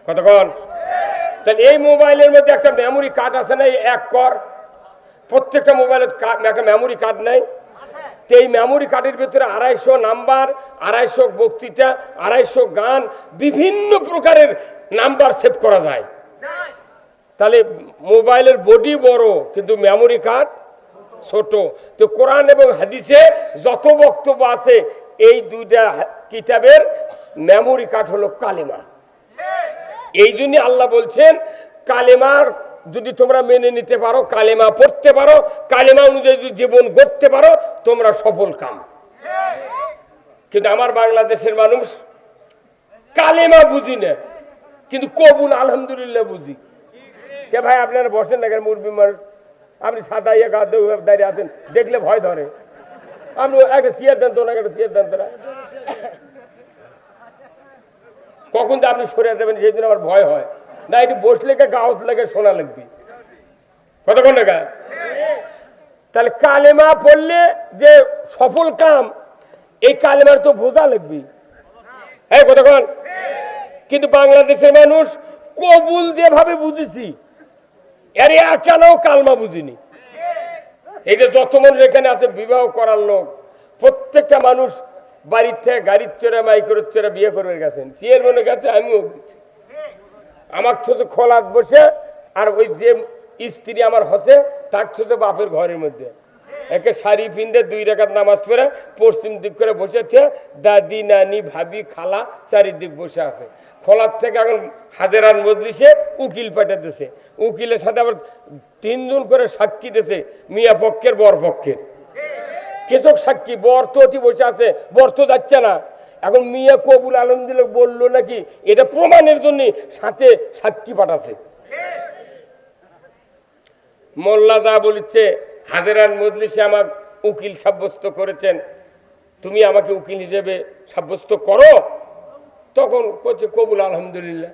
কতক্ষণ? তাহলে এই মোবাইলের মধ্যে একটা মেমোরি কার্ড আছে না, এক কর। প্রত্যেকটা মোবাইলের একটা মেমোরি কার্ড নেই। এই মেমোরি কার্ডের ভিতরে 250 নাম্বার, 250 বক্তৃতা, 250 গান, বিভিন্ন প্রকারের নাম্বার সেভ করা যায়। তাহলে মোবাইলের বডি বড়, কিন্তু মেমোরি কার্ড ছোট। তো কোরআন এবং হাদিসে যত বক্তব্য আছে, এই দুইটা কিতাবের মেমোরি কার্ড হলো কালেমা। এই জন্য আল্লাহ বলছেন, কালেমার যদি তোমরা মেনে নিতে পারো, কালেমা পড়তে পারো, কালেমা অনুযায়ী যদি জীবন গড়তে পারো, তোমরা সফল কাম। কিন্তু আমার বাংলাদেশের মানুষ কালেমা বুঝি না, কিন্তু কবুল আলহামদুলিল্লাহ বুঝি। কে ভাই আপনারা বসেন না, মুরবি মানুষ, আপনি সাদা ইয়ে গা দাঁড়িয়ে আছেন, দেখলে ভয় ধরে। আপনি একটা চেয়ার দেন তো না, একটা চেয়ার দেন তোরা। কখন যে আপনি সরে দেবেন সেই জন্য আমার ভয় হয় না। এটি বসলে গাউত লাগে, শোনা লাগবে। কতক্ষণ টাকা? তাহলে কালেমা পড়লে যে সফল কাম, এই কালেমার তো বোঝা লাগবে, হ্যাঁ কতক্ষণ। কিন্তু বাংলাদেশের মানুষ কবুল যেভাবে বুঝেছি এর কেন কালমা বুঝিনি। এই যে যত মানুষ এখানে আছে বিবাহ করার লোক, প্রত্যেকটা মানুষ বাড়ির থেকে গাড়ির চড়ে মাইক্রোর চড়ে বিয়ে করবে গেছেন, চেয়ারম্যানের কাছে আমিও আমার ছোটো খোলাত বসে, আর ওই যে স্ত্রী আমার হসে তার ছোটো বাপের ঘরের মধ্যে একে শাড়ি পিন্দে 2 রাকাত নামাজ পড়ে পশ্চিম দিক করে বসেছে, দাদি নানি ভাবি খালা চারিদিক বসে আছে। খোলার থেকে এখন হাজারান মজলিসে উকিল পাঠাতেছে, উকিলের সাথে আবার 3 জন করে সাক্ষী দিয়েছে, মিয়া পক্ষের বর পক্ষের। কেচক সাক্ষী, বর তো ওটি বসে আছে, বর তো যাচ্ছে না। এখন মিয়া কবুল আলহামদুলিল্লাহ বললো নাকি এটা প্রমাণের জন্য সাথে সাক্ষী পাঠাচ্ছে। মোল্লা যা বলছে হাজারান মজলিসে আমার উকিল সাব্যস্ত করেছেন, তুমি আমাকে উকিল হিসেবে সাব্যস্ত করো। তখন করছে কবুল আলহামদুলিল্লাহ।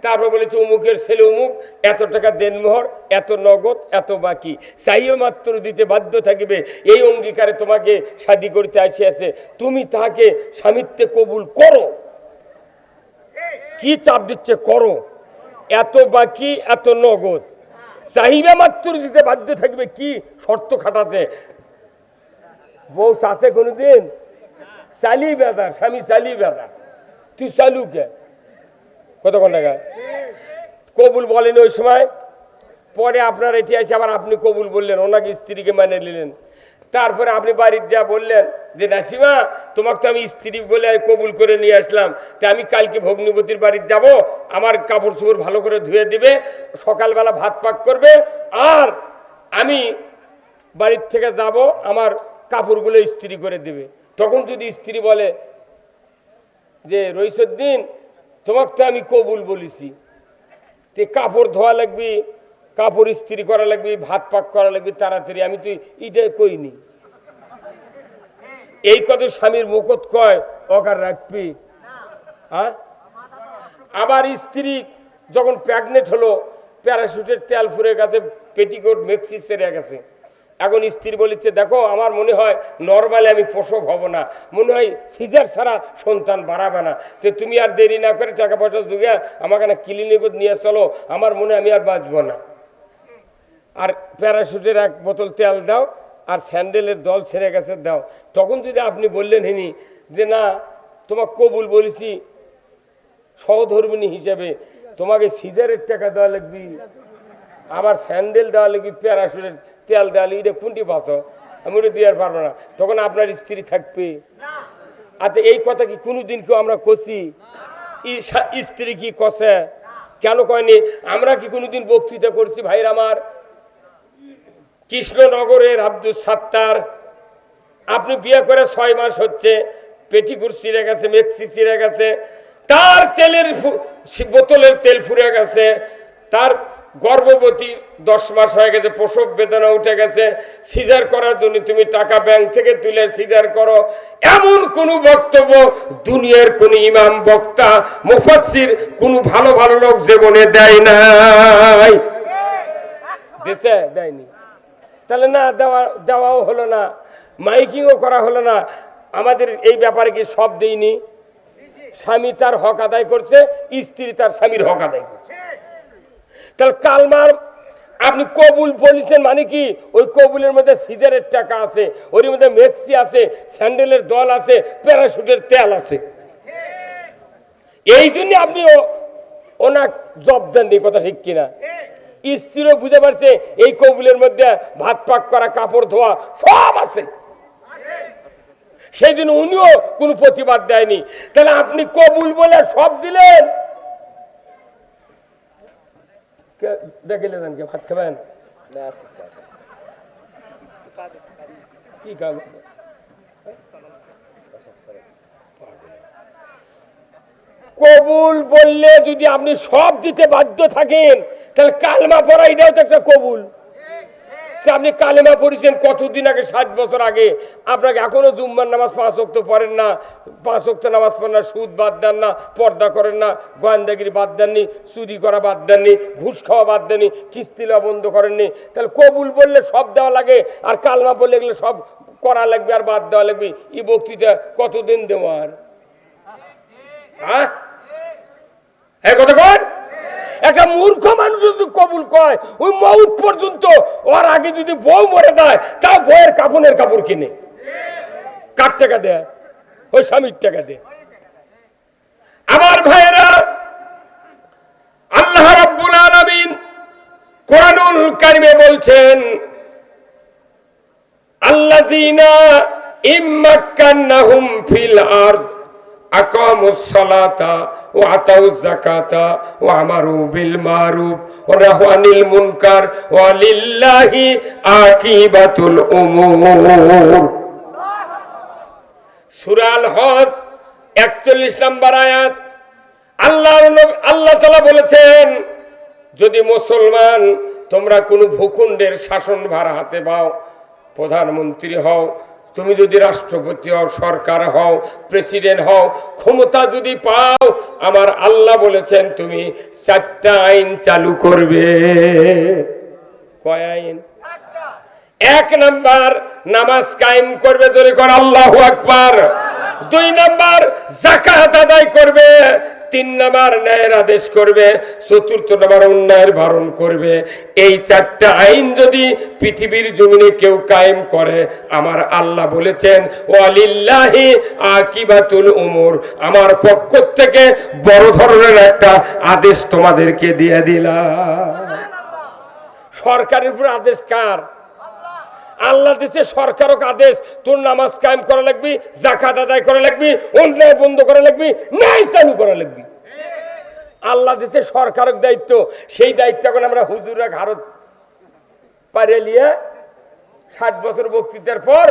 তারপর বলেছে অমুকের ছেলে অমুক, এত টাকা দেনমোহর, এত নগদ, এত বাকি, চাইও মাত্র দিতে বাধ্য থাকিবে, এই অঙ্গীকারে তোমাকে শাদী করতে আসিয়াছে, তুমি তাকে স্বামিত্বে কবুল করো। কি চাপ দিচ্ছে, করো, এত বাকি, এত নগদ, চাহিদা মাত্র দিতে বাধ্য থাকবে। কি শর্ত খাটাতে, বউ চাষে কোনোদিন চালি বেদা, স্বামী চালি বেদা, তুই চালু কে কতক্ষণ টাকা কবুল বলেন ওই সময়। পরে আপনার এটি আসে আবার আপনি কবুল বললেন, ওনাকে স্ত্রীকে মানে নিলেন। তারপরে আপনি বাড়ির যা বললেন যে নাসিমা তোমাকে তো আমি স্ত্রী বলে কবুল করে নিয়ে আসলাম, তা আমি কালকে ভগ্নিপতির বাড়ির যাব, আমার কাপড় চোপড় ভালো করে ধুয়ে দিবে, সকালবেলা ভাত পাক করবে, আর আমি বাড়ির থেকে যাব, আমার কাপড়গুলো ইস্ত্রি করে দেবে। তখন যদি স্ত্রী বলে যে রইসুদ্দিন তোমাকে তো আমি কবুল বলেছি, তে কাপড় ধোয়া লাগবে, কাপড় ইস্ত্রি করা লাগবে, ভাত পাক করা লাগবে তাড়াতাড়ি, আমি তো এটা কইনি। এই কত স্বামীর মুখত কয় অকার রাখবি। হ্যাঁ, আবার স্ত্রী যখন প্রেগনেন্ট হলো, প্যারাশুটের তেল ফুরে গেছে, পেটিকোট মেক্সি সেরে গেছে। এখন স্ত্রী বলেছে দেখো আমার মনে হয় নর্মালি আমি প্রসব হব না, মনে হয় সিজার ছাড়া সন্তান বাড়াবে না, তো তুমি আর দেরি না করে টাকা পয়সা যুগে আমাকে না ক্লিনিক নিয়ে চলো, আমার মনে হয় আমি আর বাঁচবো না। আর প্যারাশুটের 1 বোতল তেল দাও, আর স্যান্ডেলের দল ছেড়ে গেছে দাও। তখন যদি আপনি বললেন হিনি যে না তোমাকে কবুল বলেছি সহধর্মিনী হিসেবে, তোমাকে সিজারের টাকা দেওয়া লাগবে, আবার স্যান্ডেল দেওয়া লাগবে, প্যারাশুটের তেল দেওয়া লাগবে, এটা কোনটি বাঁচো, আমি ওটা দিয়ে আর পারবো না। তখন আপনার স্ত্রী থাকবে। আচ্ছা এই কথা কি কোনোদিন কেউ আমরা কষি? স্ত্রী কি কষে? কেন কয়নি? আমরা কি কোনোদিন বক্তৃতা করছি? ভাইর আমার, কৃষ্ণনগরের আব্দুল সাত্তার, আপনি বিয়ে করে 6 মাস হচ্ছে, পেটিকুট ছিঁড়ে গেছে, মেক্সি ছিঁড়ে গেছে, তার তেলের বোতলের তেল ফুরে গেছে, তার গর্ভবতী 10 মাস হয়ে গেছে, প্রসব বেদনা উঠে গেছে, সিজার করার জন্য তুমি টাকা ব্যাংক থেকে তুলে সিজার করো, এমন কোন বক্তব্য দুনিয়ার কোন ইমাম বক্তা মুফাসসির কোন ভালো ভালো লোক জীবনে দেয় নাই। দেশে দেয়নি, তাহলে না দেওয়াও হলো না, মাইকিংও করা হলো না। আমাদের এই ব্যাপারে কি সব দেয়নি? স্বামী তার হক আদায় করছে, স্ত্রী তার স্বামীর হক আদায় করছে। তাহলে কালমার আপনি কবুল বলেছেন মানে কি? ওই কবুলের মধ্যে সিজারের টাকা আছে, ওর মধ্যে মেক্সি আছে, স্যান্ডেলের দল আছে, প্যারাশুটের তেল আছে। এই জন্য আপনি ওনার জব দেননি, কথা ঠিক কিনা? স্ত্রীও বুঝে পারছে এই কবুলের মধ্যে ভাত পাক করা, কাপড় ধোয়া সব আছে, সেই জন্য উনিও কোনো প্রতিবাদ দেয়নি। তাহলে আপনি কবুল বলে সব দিলেন, দেখিলেন ভাত খাবেন কি কাজ? কবুল বললে যদি আপনি সব দিতে বাধ্য থাকেন, তাহলে কালেমা পড়া এটাও তো একটা কবুল। আপনি কালেমা পড়েছেন কতদিন আগে, 60 বছর আগে, আপনাকে এখনো জুম্মার নামাজ 5 ওয়াক্ত পড়েন না, 5 ওয়াক্ত নামাজ পড়েন না, সুদ বাদ দেন না, পর্দা করেন না, গোয়েন্দাগিরি বাদ দেননি, চুরি করা বাদ দেননি, ঘুষ খাওয়া বাদ দেননি, কিস্তি লওয়া বন্ধ করেননি, তাহলে কবুল বললে সব দেওয়া লাগে, আর কালেমা বললে এগুলো সব করা লাগবে আর বাদ দেওয়া লাগবে। এই বক্তৃতা কতদিন দেওয়ার? হ্যাঁ, কথা কর। একটা মূর্খ মানুষ যদি কবুল কয় ওই মউত পর্যন্ত, ওর আগে যদি বউ মরে যায় তাও বউয়ের কাপড়ের কাপড় কিনে। কার টাকা দেয়? ওই স্বামীর টাকা দেয়। আমার ভাইয়েরা, আল্লাহ রাব্বুল আলামিন কোরআনুল কারিমে বলছেন, আল্লাযীনা ইম্মাক্কান্নাহুম ফিল আরদ আকামুস সালাতা ওয়া আতাউয যাকাতা ওয়া আমারু বিল মারুফ ওয়া নাহাউ আনিল মুনকার ওয়া লিল্লাহি আকিবাতুল উমুর। সূরা আল হজ 41 নম্বর আয়াত। আল্লাহ তাআলা বলেছেন, যদি মুসলমান তোমরা কোনো ভূখণ্ডের শাসনভার হাতে পাও, প্রধানমন্ত্রী হও, তুমি যদি রাষ্ট্রপতি হও, সরকার হও, প্রেসিডেন্ট হও, ক্ষমতা যদি পাও, আমার আল্লাহ বলেছেন তুমি 4টা আইন চালু করবে। কয় আইন? 1 নাম্বার নামাজ কায়েম করবে, জোরে কর আল্লাহু আকবার। 2 নাম্বার যাকাত আদায় করবে। 3 নাম্বার ন্যায়ের আদেশ করবে। 4র্থ নাম্বার অন্যায়ের বারণ করবে। এই 4টা আইন যদি পৃথিবীর জমিনে কেউ কায়েম করে, আমার আল্লাহ বলেছেন ওয়ালিল্লাহি আকিবাতুল উমুর, আমার পক্ষ থেকে বড় ধরনের একটা আদেশ তোমাদেরকে দিয়ে দিলাম। সরকারের উপর আদেশ কার? আল্লাহ দিচ্ছে সরকারক আদেশ, তোর নামাজ কায়েম করা লাগবে, যাকাত আদায় করা লাগবে, অন্যায় বন্ধ করা লাগবে, ন্যায় চালু করা লাগবে। আল্লাহ দিচ্ছে সরকারক দায়িত্ব। সেই দায়িত্ব এখন আমরা হুজুররা ঘাড়ত পারে নিয়ে 60 বছর বক্তৃতার পর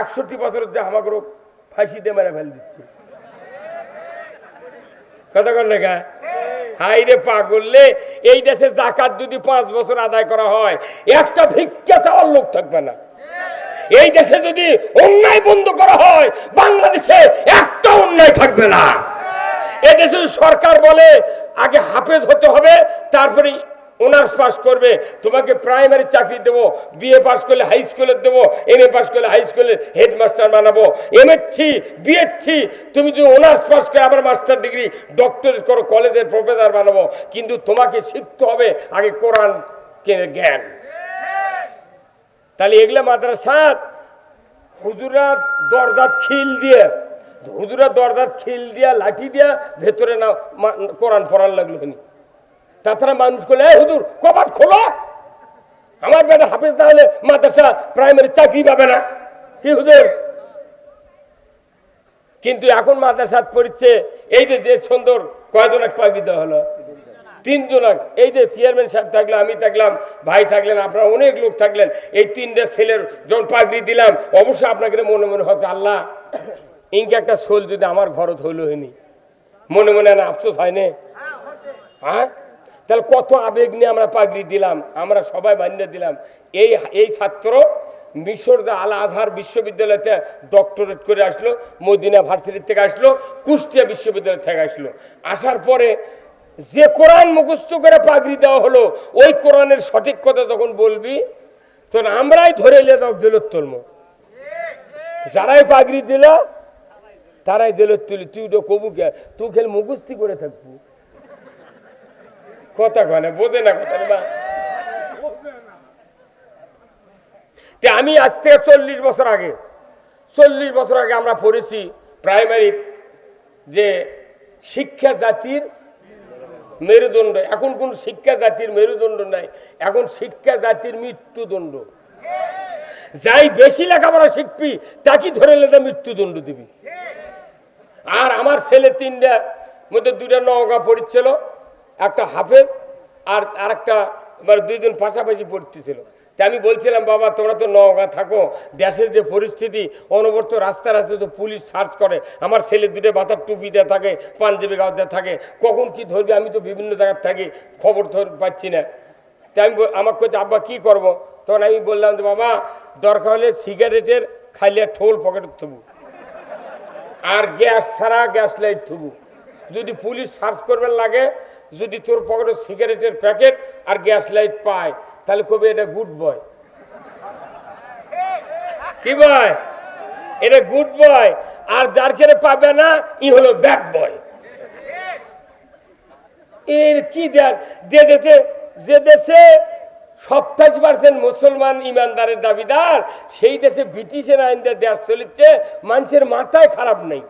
61 বছর আমাকে ফাঁসি দিয়ে মেরে ফেল দিচ্ছে। কথা কর না গা? হাই রে পাগললে, এই দেশে যাকাত যদি 5 বছর আদায় করা হয়, একটা ভিক্ষা চাওয়ার লোক থাকবে না। এই দেশে যদি অন্যায় বন্ধ করা হয়, বাংলাদেশে একটা অন্যায় থাকবে না। এই দেশে সরকার বলে আগে হাফেজ হতে হবে, তারপরে অনার্স পাস করবে, তোমাকে প্রাইমারি চাকরি দেবো, বিএ পাস করলে হাই স্কুলে দেবো, এমএ পাস করলে হাই স্কুলে হেডমাস্টার বানাবো, এমএসসি বিএসসি, তুমি যদি অনার্স পাস করে আবার মাস্টার ডিগ্রি ডক্টরেট করো, কলেজের প্রফেসর বানাবো, কিন্তু তোমাকে শিখতে হবে আগে কোরআন জ্ঞান। তাহলে এগুলা মাদ্রাসা হুজুরা দরজাত খিল দিয়ে লাঠি দিয়া ভেতরে না কোরআন পড়ার লাগলো। তাছাড়া মানুষ করলে হুজুর কবাট খোলো, আমার বেটা হাফেজ না হলে মাদ্রাসা প্রাইমারি চাকরি পাবে না কি হুজুর? কিন্তু এখন মাদ্রাসা পড়ছে, এই যে সুন্দর কয়জন এক পাগড়ি দেওয়া হলো? 3 জন। এই যে চেয়ারম্যান সাহেব থাকলেন, আমি থাকলাম, ভাই থাকলেন, আপনারা অনেক লোক থাকলেন। এই 3টে ছেলের যখন পাগড়ি দিলাম, অবশ্যই আপনাকে মনে মনে হচ্ছে আল্লাহ ইনকে একটা সোল যদি আমার ঘরত হইল হয়নি, মনে মনে না আফসোস হয়নি? হ্যাঁ, তাহলে কত আবেগ নিয়ে আমরা পাগড়ি দিলাম, আমরা সবাই মান্য দিলাম। এই ছাত্র মিশর আল আজহার বিশ্ববিদ্যালয়তে ডক্টরেট করে আসলো, মদিনা ভার্সিটি থেকে আসলো, কুষ্টিয়া বিশ্ববিদ্যালয় থেকে আসলো। আসার পরে যে কোরআন মুখস্থ করে পাগড়ি দেওয়া হলো, ওই কোরআনের সঠিক কথা যখন বলবি তখন আমরাই ধরে নিয়ে যাও জেলত তুলব। যারাই পাগড়ি দিল তারাই জেলত তুলি। তুই তো কবু কে, তুই খেল মুখস্থি করে থাকবো। কথা কয় বোঝে না কথা না। আমি আজ থেকে 40 বছর আগে আমরা পড়েছি প্রাইমারি যে শিক্ষা জাতির মেরুদণ্ড। এখন কোন শিক্ষা জাতির মেরুদণ্ড নাই, এখন শিক্ষা জাতির মৃত্যুদণ্ড। যাই বেশি লেখাপড়া শিখবি তাকে ধরে লেখা মৃত্যুদণ্ড দিবি। আর আমার ছেলে 3টা মধ্যে 2টা নওগাঁ পড়ছিল, একটা হাফেজ আর আরেকটা 2 জন পাশাপাশি পড়তেছিল। আমি বলছিলাম বাবা তোমরা তো নওগাঁ থাকো, দেশের যে পরিস্থিতি অনবরত রাস্তায় তো পুলিশ সার্চ করে, আমার ছেলে 2টা মাথার টুপি দেওয়া থাকে, পাঞ্জাবি গাও দেওয়া থাকে, কখন কি ধরবে আমি তো বিভিন্ন জায়গায় থাকি, খবর পাচ্ছি না। তাই আমি আমাকে কইতে আব্বা কি করব? তখন আমি বললাম যে বাবা দরকার হলে সিগারেটের খাইলে ঠোল পকেটে থুবু, আর গ্যাস ছাড়া গ্যাস লাইট থুবু। যদি পুলিশ সার্চ করবে লাগে, যদি তোর পকেটে সিগারেটের প্যাকেট আর গ্যাস লাইট পায় তাহলে কবে এটা গুড বয়। কি বয়? এটা গুড বয়। আর যার খেলে পাবে না ই হলো ব্যাড বয়। এর কি দেন যে দেশে 27% মুসলমান ইমানদারের দাবিদার, সেই দেশে ব্রিটিশের আইন দিয়ে দেশ চলিচ্ছে, মানুষের মাথায় খারাপ নেই।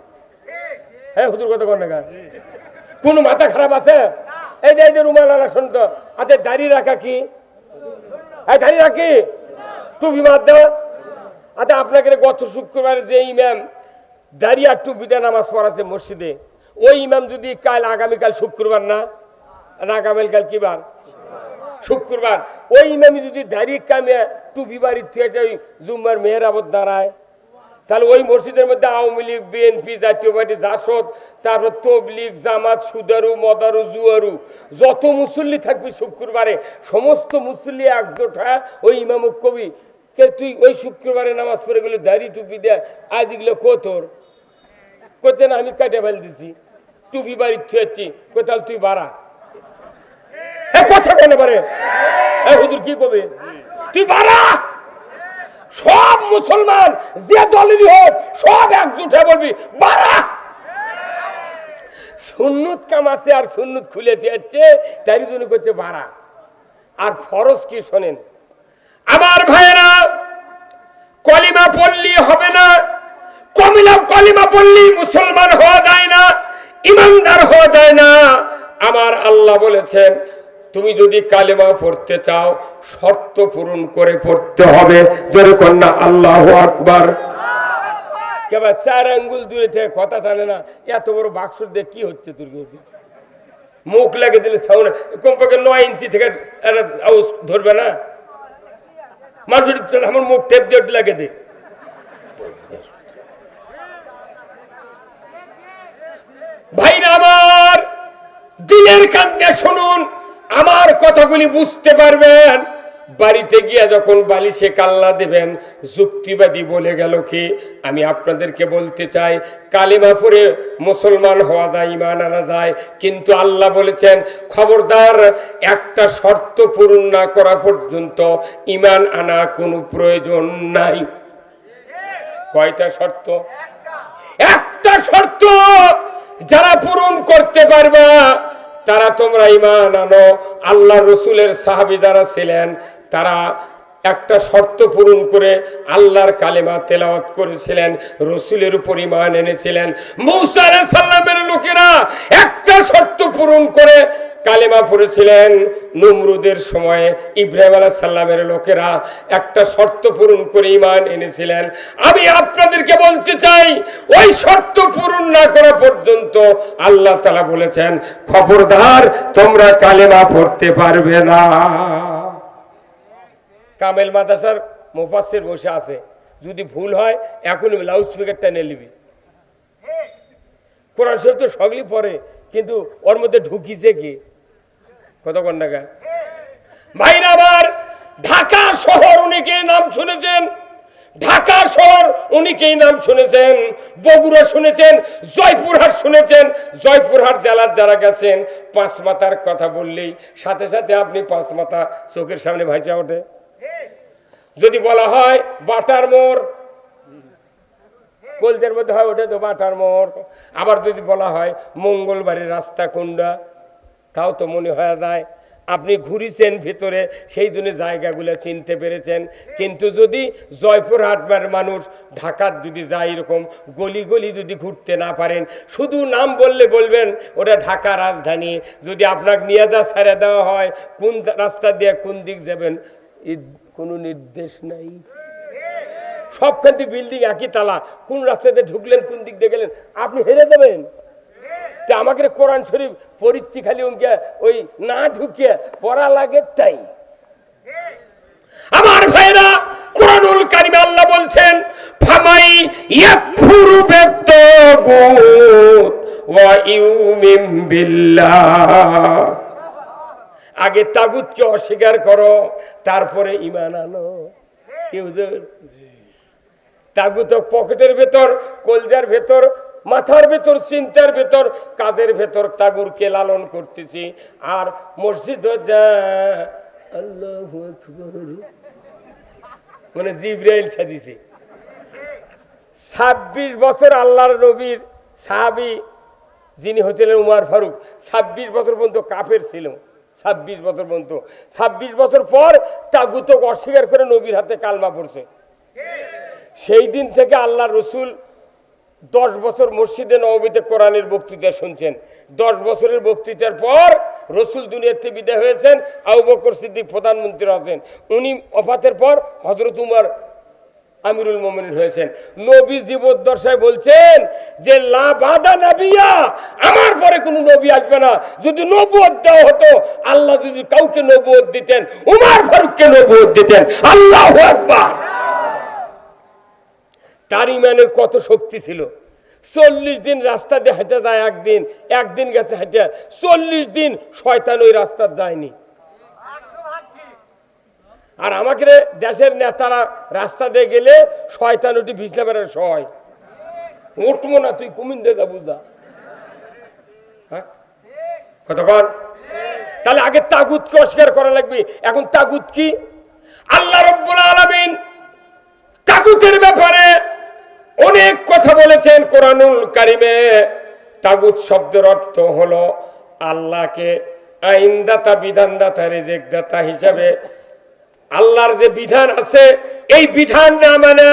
হ্যাঁ হুজুর কথা কোন না, কোন মাথা খারাপ আছে? এই যে রুমাল আলা শুনতো, আচ্ছা দাড়ি রাখা কি? দাড়ি রাখি, টুপি বাদ দেওয়া। আচ্ছা আপনাকে গত শুক্রবার যে ইমাম দাড়ি আর টুপিতে নামাজ পড়াছে মসজিদে, ওই ইমাম যদি আগামীকাল শুক্রবার না, আগামীকাল কি বার? শুক্রবার। ওই ইমামি যদি দাড়ি কামে টুপি বাড়ি থেকে ওই জুম্মার মেহরাবত দাঁড়ায়, তাহলে ওই মসজিদের মধ্যে আওয়ামী লীগ, বিএনপি, জাতীয় পার্টি, জাসদ, তারপর তবলিগ, জামাত, সুদারু, মদারু, জুয়ারু, যত মুসল্লি থাকবি শুক্রবারে, সমস্ত মুসল্লি একজোট হয় ওই ইমামক কবি, কে তুই ওই শুক্রবারে নামাজ পড়ে গেলে দাড়ি টুপি দেয়, আজ এগুলো কোতর কোথে না, আমি কাটে ফেল দিছি, টুপি বাড়ি থুয়েছি, কোথাও তুই বাড়া কথা কেন পারে? হুজুর কি কবে তুই বাড়া? সব মুসলমান যে দলেরই হোক সব একজুট হয়ে বলবি বাড়া। সুন্নত কাম আছে আর সুন্নত খুলে দিয়েছে, তাই জন্য করছে বাড়া। আর ফরজ কি শোনেন আমার ভাইয়েরা, কলিমা পড়লি হবে না, কলিমা পড়লি মুসলমান হওয়া যায় না, ইমানদার হওয়া যায় না। আমার আল্লাহ বলেছেন তুমি যদি কালেমা পড়তে চাও শর্ত পূরণ করে পড়তে হবে। জোরে কন্যা আল্লাহু আকবার। কেবল 4 আঙ্গুল দূরে থেকে কথা টানে না, এত বড় বাক্স দিয়ে কি হচ্ছে? তোর মুখ লাগে দিলে সাউন্ড কমপক্ষে 9 ইঞ্চি থেকে আওয়াজ ধরবে না? মানুষ আমার মুখ টেপ দিয়ে লাগে দে। ভাইরা আমার, দিলের কান দিয়ে শুনুন, আমার কথাগুলি বুঝতে পারবেন। বাড়িতে গিয়ে যখন বালিশে কাল্লা দেবেন, যুক্তিবাদী বলে গেল কি? আমি আপনাদেরকে বলতে চাই কালিমা পড়ে মুসলমান হওয়া যায়, ঈমান আনা যায়, কিন্তু আল্লাহ বলেছেন খবরদার একটা শর্ত পূরণ না করা পর্যন্ত ঈমান আনা কোনো প্রয়োজন নাই। কয়টা শর্ত? একটা শর্ত যারা পূরণ করতে পারবা তারা তোমরা ঈমান আনো। আল্লাহ রসুলের সাহাবী যারা ছিলেন তারা একটা শর্ত পূরণ করে আল্লাহর কালেমা তেলাওয়াত করেছিলেন, রসুলের উপর ঈমান এনেছিলেন। মূসা আলাইহিস সালামের লোকেরা একটা শর্ত পূরণ করে কালেমা পড়েছিলেন নমরুদের সময়ে। ইব্রাহিম আলাইহিস সালামের লোকেরা একটা শর্ত পূরণ করে ঈমান এনেছিলেন। আমি আপনাদেরকে বলতে চাই ওই শর্ত পূরণ না করা পর্যন্ত আল্লাহ তাআলা বলেছেন খবরদার তোমরা কালেমা পড়তে পারবে না। কামেল মাদ্রাসার মুফাসসির বসে আছে, যদি ভুল হয় এখন লাউড স্পিকারটা নিয়ে নিবি। কোরআন শরীফ তো সগলি পড়ে, কিন্তু ওর মধ্যে ঢুকিছে কি? কতক্ষণ টাকা ভাইরা আবার ঢাকা শহর অনেকেই নাম শুনেছেন, ঢাকা শহর অনেকেই নাম শুনেছেন, বগুড়া শুনেছেন, জয়পুরহাট শুনেছেন। জয়পুরহাট জেলার যারা গেছেন পাঁচ মাথার কথা বললেই সাথে সাথে আপনি পাঁচ মাথা চোখের সামনে ভাইচা ওঠে। যদি বলা হয় বাটার মোড়, কলদের মধ্যে হয় ওটা তো বাটার মোড়। আবার যদি বলা হয় মঙ্গলবারের রাস্তা কোনটা, তাও তো মনে হয়ে যায় আপনি ঘুরিছেন ভিতরে, সেই জন্য জায়গাগুলো চিনতে পেরেছেন। কিন্তু যদি জয়পুরহাটের মানুষ ঢাকার যদি যায় এরকম গলি গলি যদি ঘুরতে না পারেন, শুধু নাম বললে বলবেন ওটা ঢাকা রাজধানী। যদি আপনাকে নিয়ে যা ছেড়ে দেওয়া হয় কোন রাস্তা দিয়ে কোন দিক যাবেন কোনো নির্দেশ নাই। সবখানে বিল্ডিং একই তালা, কোন রাস্তাতে ঢুকলেন কোন দিক দিয়ে গেলেন আপনি হেরে যাবেন। আমাকে কোরআন শরীফ পড়িচ্ছি খালি উনকে ওই না ঢুকিয়ে পড়া লাগে তাই। আমার ভাইরা কোরআনুল কারীমে আল্লাহ বলছেন ফামাই ইয়াকফুরু বিত্তাগুত ওয়া ইউমিন বিল্লাহ। আগে তাগুতকে অস্বীকার করো তারপরে ঈমান আনো। কি হুজুর? তাগুত পকেটের ভেতর, কলজার ভেতর, মাথার ভেতর, চিন্তার ভেতর, কাজের ভেতর তাগুরকে লালন করতেছি। আর মসজিদ আল্লাহু আকবার মানে জিবরাইল সাদিছে 26 বছর আল্লাহর নবীর সাহাবী যিনি হচ্ছিলেন উমর ফারুক 26 বছর পর্যন্ত কাফের ছিল। 26 বছর পর্যন্ত, 26 বছর পর তাগুত অস্বীকার করে নবীর হাতে কালমা পড়ছে। সেই দিন থেকে আল্লাহ রসুল 10 বছর মসজিদে নববীতে কোরআনের বক্তৃতা শুনছেন। 10 বছরের বক্তৃতার পর রসুল দুনিয়াতে বিদায় হয়েছেন। আবু বকর সিদ্দিক প্রধানমন্ত্রী আছেন, উনি ওফাতের পর হযরত উমর আমিরুল মুমিনিন হয়েছেন। নবী জীবদ্দশায় বলছেন যে লা বাদা নবিয়া, আমার পরে কোনো নবী আসবে না। যদি নবুয়ত দেওয়া হতো, আল্লাহ যদি কাউকে নবুয়ত দিতেন, উমর ফারুককে নবুয়ত দিতেন। আল্লাহু আকবার। তার ইমানের কত শক্তি ছিল। 40 দিন রাস্তা দিয়ে হেঁটে যায়, একদিন গেছে হেঁটে, 40 দিন শয়তান ওই রাস্তা যায়নি। আর আমাকে দেশের নেতারা রাস্তা দিয়ে গেলে শয়তান উঠি ভিজলে বেড়ে সয়, উঠবো না, তুই কুমিন দে যা বুঝা। কতক্ষণ? তাহলে আগে তাগুতকে অস্বীকার করা লাগবে। এখন তাগুত কি? আল্লাহ রাব্বুল আলামিন তাগুতের ব্যাপারে অনেক কথা বলেছেন কোরআনুল কারিমে। তাগুত শব্দের অর্থ হলো আল্লাহকে আইনদাতা, বিধানদাতা, রিজিকদাতা হিসাবে আল্লাহর যে বিধান আছে এই বিধান না মানে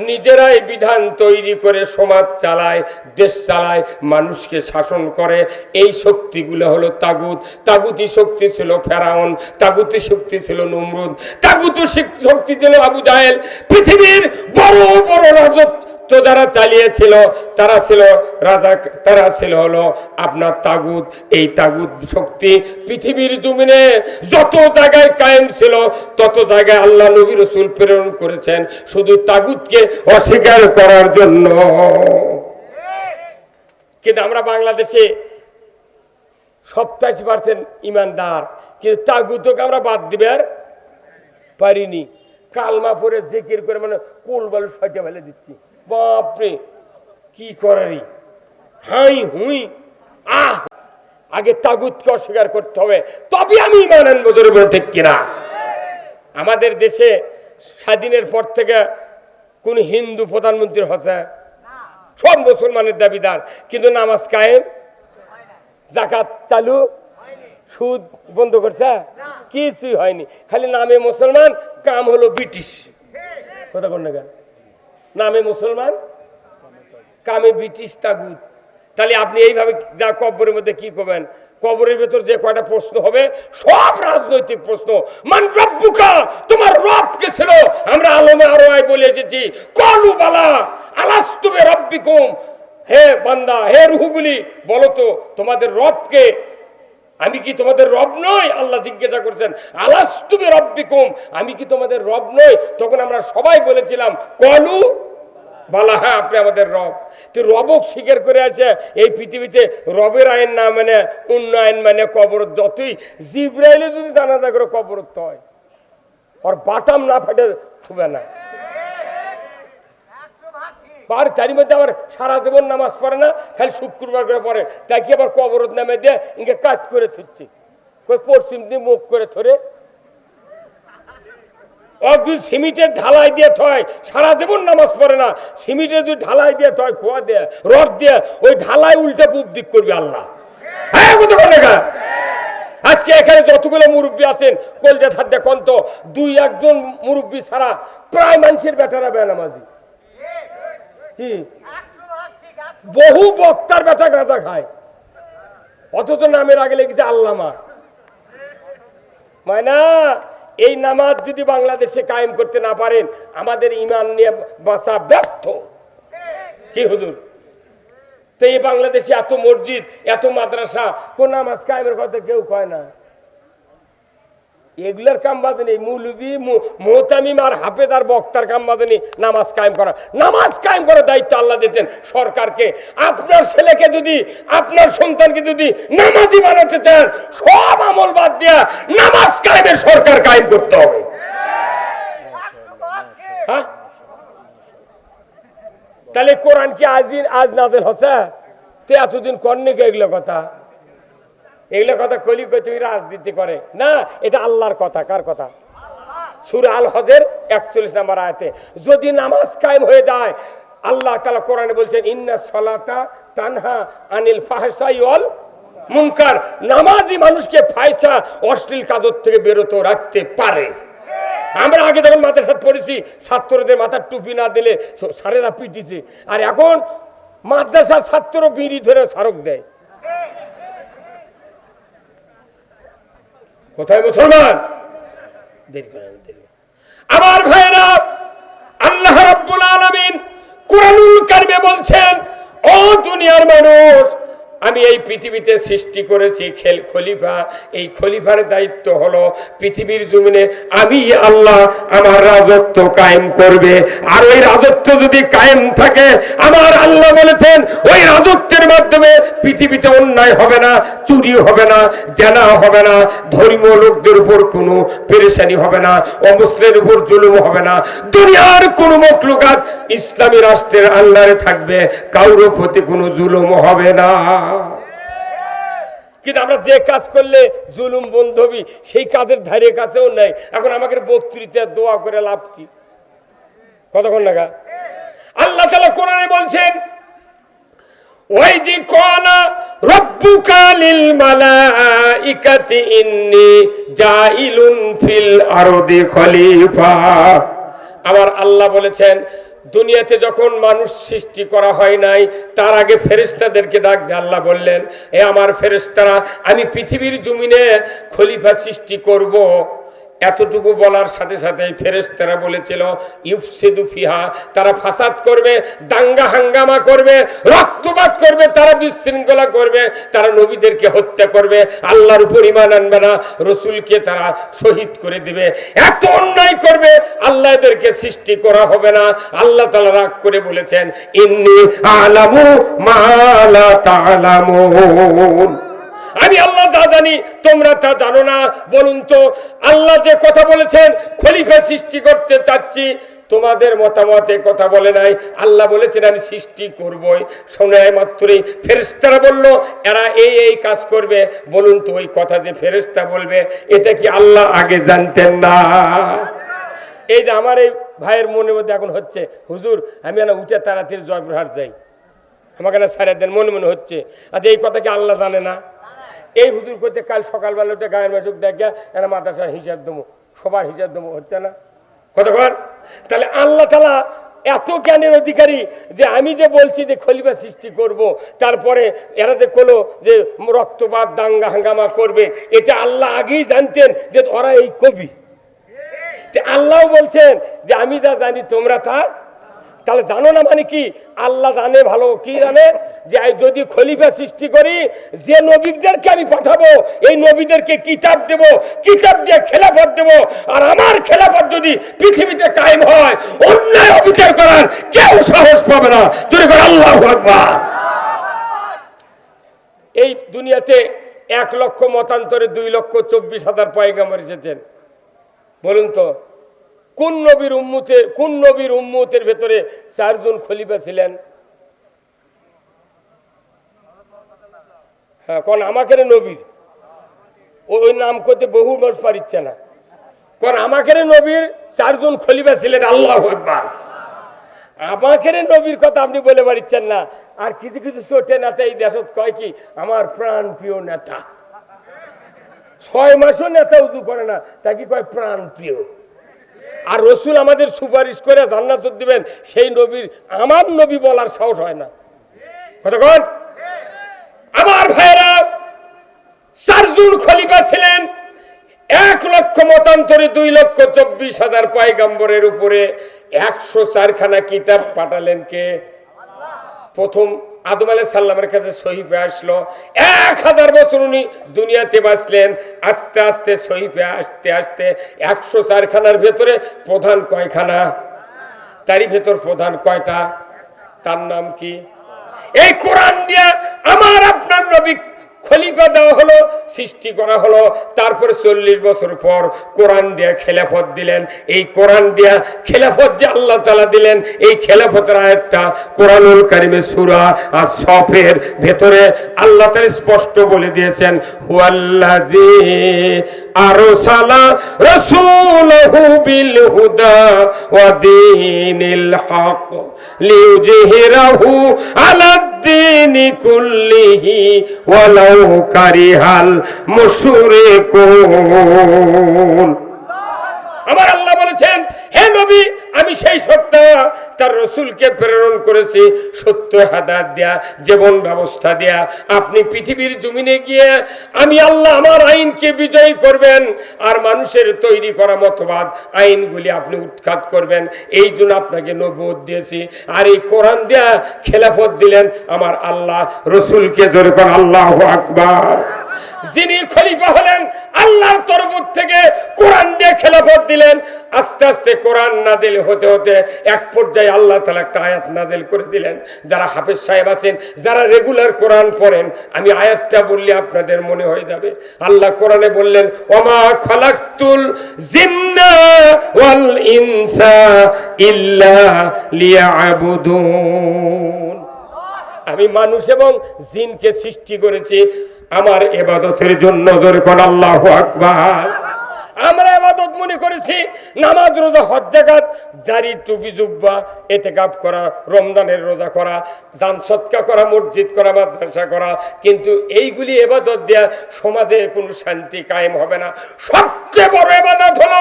নিজেরাই বিধান তৈরি করে সমাজ চালায়, দেশ চালায়, মানুষকে শাসন করে। এই শক্তিগুলো হলো তাগুত। তাগুতি শক্তি ছিল ফেরাউন, তাগুতি শক্তি ছিল নমরুদ, তাগুতি শক্তি ছিল আবু জাহেল। পৃথিবীর বড় বড় রাজত্ব যারা চালিয়েছিল তারা ছিল রাজা, তারা ছিল হলো আপনার তাগুত। এই তাগুত শক্তি পৃথিবীর জমিনে যত জায়গায় কায়েম ছিল তত জায়গায় আল্লাহ নবী রাসূল প্রেরণ করেছেন শুধু তাগুতকে অস্বীকার করার জন্য। কিন্তু আমরা বাংলাদেশে 87% ইমানদার, কিন্তু তাগুতকে আমরা বাদ দিবার পারিনি। কালমা পরে জিকির করে মানে কোল বালু ফাটিয়ে ফেলে দিচ্ছি। বাপরে কি করারি, হাই হুই আহ। আগে তাগুতকে অস্বীকার করতে হবে, তবে আমি ইমান আনবো। ধরে ঠিক কিনা? আমাদের দেশে স্বাধীনের পর থেকে কোন হিন্দু প্রধানমন্ত্রী হচ্ছে? সব মুসলমানের দাবিদার, কিন্তু নামাজ কায়েম, যাকাত চালু, সুদ বন্ধ করছে, কিছুই হয়নি। খালি নামে মুসলমান, কাম হলো ব্রিটিশ। কথা কোন না, নামে মুসলমান, কামে ব্রিটিশ তাগুত। তাহলে আপনি এইভাবে যা কবরের মধ্যে কি করবেন? কবরের ভেতর যে কয়টা প্রশ্ন হবে সব রাজনৈতিক প্রশ্ন। মান রব্বুকা, তোমার রব কে ছিল? আমরা আলমে আরওয়ায় বলে এসেছি কলু বালা আলাস্তু বিরাব্বিকুম, হে বান্দা, হে রূহগুলি, বলো তো তোমাদের রব কে? আমি কি তোমাদের রব নই? আল্লাহ জিজ্ঞাসা করছেন আলাস্তু বিরাব্বিকুম, আমি কি তোমাদের রব নই? তখন আমরা সবাই বলেছিলাম কলু বালা, হ্যাঁ আপনি আমাদের রব। তো রবক স্বীকার করে আছে এই পৃথিবীতে রবের আইন না মানে অন্য আইন মানে কবর। যতই জিব্রাইলে যদি জানাজা করে কবর হয়, আর বাটাম না ফাটে থুবে না। আর তার মধ্যে আবার সারা জীবন নামাজ পড়ে না, খালি শুক্রবার করে পড়ে। তাই কি আবার কবরত নামে দিয়ে ইনকে কাজ করে থুচ্ছি, পশ্চিম দিয়ে মুখ করে ধরে একদিন সিমিটের ঢালাই দিয়ে থয়, সারা জীবন নামাজ পড়ে না। সিমিটের যদি ঢালাই দিয়ে থয়, খোয়া দেয়, রড দিয়ে, ওই ঢালাই উল্টে পূব দিক করবে আল্লাহ। আজকে এখানে যতগুলো মুরব্বী আছেন কলজা থাকতে কন্ত 2-1 মুরব্বী ছাড়া প্রায় মানুষের বেটারা বেনামাজি। কি বহু বক্তার বেটা গাঁজা খায়, অথচ নামের আগে লেগেছে আল্লামা। মায়না এই নামাজ যদি বাংলাদেশে কায়েম করতে না পারেন, আমাদের ইমান নিয়ে বাঁচা ব্যর্থ। কি হুজুর? তো এই বাংলাদেশে এত মসজিদ, এত মাদ্রাসা, কোন নামাজ কায়েমের কথা কেউ কয় না। এগুলার কাম বাদে নেই, মৌলবী মোহতামিম আর হাফেজ আর বক্তার কাম বাদে নেই নামাজ কায়েম করা। নামাজ কায়েম করার দায়িত্ব আল্লাহ দিয়েছেন সরকারকে। আপনার ছেলেকে যদি, আপনার সন্তানকে যদি নামাজি বানাতে চান, সব আমল বাদ দিয়া নামাজ কায়েমের সরকার কায়েম করতে হবে। হ্যাঁ, তাহলে কোরআন কি আজ নাযিল হচ্ছে? তো এতদিন করনি কে এগুলো কথা? এগুলো কথা কলি কই তুমি রাজনীতি করে না, এটা আল্লাহর কথা। কার কথা? সূরা আল হজের 41 নম্বর আয়াতে যদি নামাজ কায়েম হয়ে যায়, আল্লাহ তাআলা কোরআনে বলছেন ইন্নাস সালাতা তানহা আনিল ফাহশাই ওয়াল মুনকার, নামাজি মানুষকে ফায়সা অশ্লীল কাজের থেকে বিরত রাখতে পারে। আমরা আগে যখন মাদ্রাসায় পড়েছি ছাত্রদের মাথার টুপি না দিলে স্যারেরা পিটিছে, আর এখন মাদ্রাসার ছাত্র বিড়ি ধরে স্মারক দেয়। কোথায় মুসলমান? আমার ভাইরা, আল্লাহ রাব্বুল আলামিন কুরআনুল কারিমে বলছেন, ও দুনিয়ার মানুষ, আমি এই পৃথিবীতে সৃষ্টি করেছি খলিফা। এই খলিফার দায়িত্ব হলো পৃথিবীর জমিনে আমি আল্লাহ আমার রাজত্ব কায়েম করবে। আর ওই রাজত্ব যদি কায়েম থাকে, আমার আল্লাহ বলেছেন ওই রাজত্বের মাধ্যমে পৃথিবীতে অন্যায় হবে না, চুরি হবে না, জানা হবে না, ধর্মীয় লোকদের উপর কোনো পেরেশানি হবে না, অমুসলিমের উপর জুলুম হবে না, দুনিয়ার কোনো মখলুকাত ইসলামী রাষ্ট্রের আন্ডারে থাকবে, কারোর প্রতি কোনো জুলুম হবে না। কিন্তু আমরা যে কাজ করলে জুলুম বন্ধ হবে সেই কাজের ধারে কাছেও নাই। এখন আমাকে বক্তৃতা দোয়া করে লাভ কি? কতক্ষণ লাগা? আল্লাহ তাআলা কোরআনে বলছেন, ওয়াইজি ক্বালা রাব্বুকা লিল মালাইকাতি ইন্নী জাইলুন ফিল আরদি খলিফা। আমার আল্লাহ বলেছেন, দুনিয়াতে যখন মানুষ সৃষ্টি করা হয় নাই তার আগে ফেরেশতাদেরকে ডাক দিয়ে আল্লাহ বললেন, এ আমার ফেরেশতারা, আমি পৃথিবীর জমিনে খলিফা সৃষ্টি করব। এতটুকু বলার সাথে সাথে ফেরেশতারা বলেছিল ইউফসিদু ফিহা, তারা ফাসাদ করবে, দাঙ্গা হাঙ্গামা করবে, রক্তপাত করবে, তারা বিশৃঙ্খলা করবে, তারা নবীদেরকে হত্যা করবে, আল্লাহর উপর ঈমান আনবে না, রাসূলকে তারা শহীদ করে দিবে, এত অন্যায় করবে, আল্লাহ এদেরকে সৃষ্টি করা হবে না। আল্লাহ তাআলা রাগ করে বলেছেন, ইন্নী আলামু মা লা তা'লামুন, আমি আল্লাহ যা জানি তোমরা তা জানো না। বলুন তো, আল্লাহ যে কথা বলেছেন খলিফা সৃষ্টি করতে চাচ্ছি, তোমাদের মতামতে কথা বলে নাই, আল্লাহ বলেছেন আমি সৃষ্টি করবই। শোনায় মাত্রই ফেরেশতারা বলল এরা এই কাজ করবে। বলুন তো, ওই কথা যে ফেরেশতা বলবে এটা কি আল্লাহ আগে জানতেন না? এই যে আমার এই ভাইয়ের মনের মধ্যে এখন হচ্ছে, হুজুর আমি না উঠে তাড়াতাড়ি জয়পুরহাট যাই, আমাকে না সারা দেন, মনে মনে হচ্ছে। আচ্ছা, এই কথা কি আল্লাহ জানে না? এই হুজুর করতে কাল সকালবেলা উঠে গায়ের মাসুক দেখা এরা মাদ্রাসার হিসাব দেবো, সবার হিসাব দেবো, হচ্ছে না? কতক্ষণ? তাহলে আল্লাহ তাআলা এত জ্ঞানের অধিকারী যে আমি যে বলছি যে খলিফা সৃষ্টি করব, তারপরে এরা যে কোনো যে রক্তপাত দাঙ্গা হাঙ্গামা করবে, এটা আল্লাহ আগেই জানতেন যে ওরা এই কবি। আল্লাহ বলছেন যে আমি যা জানি তোমরা তা তাহলে জানো না, মানে কি আল্লাহ জানে ভালো। কি জানে? যে যদি খলিফা সৃষ্টি করি, যে নবীদেরকে আমি পাঠাবো এই নবীদেরকে কিতাব দেব, কিতাব দিয়ে খেলাফত দেব, আর আমার খেলাফত যদি পৃথিবীতে কায়েম হয় অন্যায় অবিচার করার কেউ সাহস পাবে না। জোরে করে আল্লাহু আকবার। এই দুনিয়াতে 1 লক্ষ মতান্তরে 2,24,000 পয়গাম্বর এসেছেন। বলুন তো, কোন নবীর উম্মতের ভেতরে 4 জন খলিফা ছিলেন? হ্যাঁ, কোন আমাকে নবীর ওই নাম করতে বহু মানুষ পারিচ্ছে না। কোন আমাকে নবীর 4 জন খলিফা ছিলেন। আল্লাহু আকবার। আমাকে নবীর কথা আপনি বলে পারিচ্ছেন না। আর কিছু কিছু ছোটে নেতা এই দেশত কয় কি আমার প্রাণ প্রিয় নেতা, 6 মাসও নেতা উজু করে না, তাকে কয় প্রাণ প্রিয়। আর রসুল আমাদের সুপারিশ করে জান্নাত দিবেন, সেই নবীর আমার নবী বলার সাহস হয় না। কতক্ষণ? আমার ভাইরা, 4 জন খলিফা ছিলেন। 1 লক্ষ মতান্তরে 2,24,000 পয়গম্বরের উপরে 104 খানা কিতাব পাঠালেন কে? প্রথম আদম আলাইহিস সালামের কাছে সহিফা আসলো। 1000 বছর উনি দুনিয়াতে বাঁচলেন। আস্তে আস্তে সহিফা আসতে আসতে 104 খানার ভেতরে প্রধান কয়খানা? তারই ভেতর প্রধান কয়টা? তার নাম কি? এই কোরআন দিয়ে আমার আপনার নবী খলিফা দেওয়া হলো, সৃষ্টি করা হলো, তারপরে 40 বছর পর কোরআন দিয়া খেলাফত দিলেন। এই কোরআন দিয়া খেলাফত যে আল্লাহ তাআলা দিলেন, এই খেলাফতের আয়াতটা কোরআনুল কারীমে সূরা আস-সফের ভেতরে আল্লাহ তাআলা স্পষ্ট বলে দিয়েছেন, হুয়াল্লাযী আরসালা রাসূলাহু বিল হুদা ওয়া দীনিল হক লিইয়ুযহিরাহু আলাদ-দীনি কুল্লিহি ওয়ালাউ কারিহাল মুশরিকুন। আমার আল্লাহ বলেছেন, হে নবী, আমি সেই সত্য তার রসুলকে প্রেরণ করেছি সত্য হাদায়াত দেয়া, জীবন ব্যবস্থা দেয়া। আপনি পৃথিবীর জমিনে গিয়ে আমি আল্লাহ আমার আইনকে বিজয়ী করবেন, আর মানুষের তৈরি করা মতবাদ আইনগুলি আপনি উৎখাত করবেন। এই জন্য আপনাকে নবুয়ত দিয়েছি, আর এই কোরআন দেয়া খেলাফত দিলেন আমার আল্লাহ রসুলকে। জোরে কোন আল্লাহু আকবার। যিনি খলিফা হলেন আল্লাহর তরফ থেকে কোরআন দিয়ে খেলাফত দিলেন। আস্তে আস্তে কোরআন নাজিল হতে হতে এক পর্যায়ে আল্লাহ তাআলা একটা আয়াত নাজিল করে দিলেন। যারা হাফেজ সাহেব আছেন, যারা রেগুলার কোরআন পড়েন, আমি আয়াতটা বললে আপনাদের মনে হয়ে যাবে। আল্লাহ কোরআনে বললেন, ওমা খালাকতুল জিন্না ওয়াল ইনসা ইল্লা লিয়াবুদুন। আমি মানুষ এবং জিনকে সৃষ্টি করেছি আমার ইবাদতের জন্য। জোরে কোন আল্লাহু আকবার। আমরা ইবাদত মনে করেছি নামাজ, রোজা, হজ, যাকাত, দাড়ি, টুপি, জুব্বা, ইতিকাফ করা, রমজানের রোজা করা, দান সদকা করা, মসজিদ করা, মাদ্রাসা করা। কিন্তু এইগুলি ইবাদত দেয়া সমাজে কোনো শান্তি কায়েম হবে না। সবচেয়ে বড় ইবাদত হলো,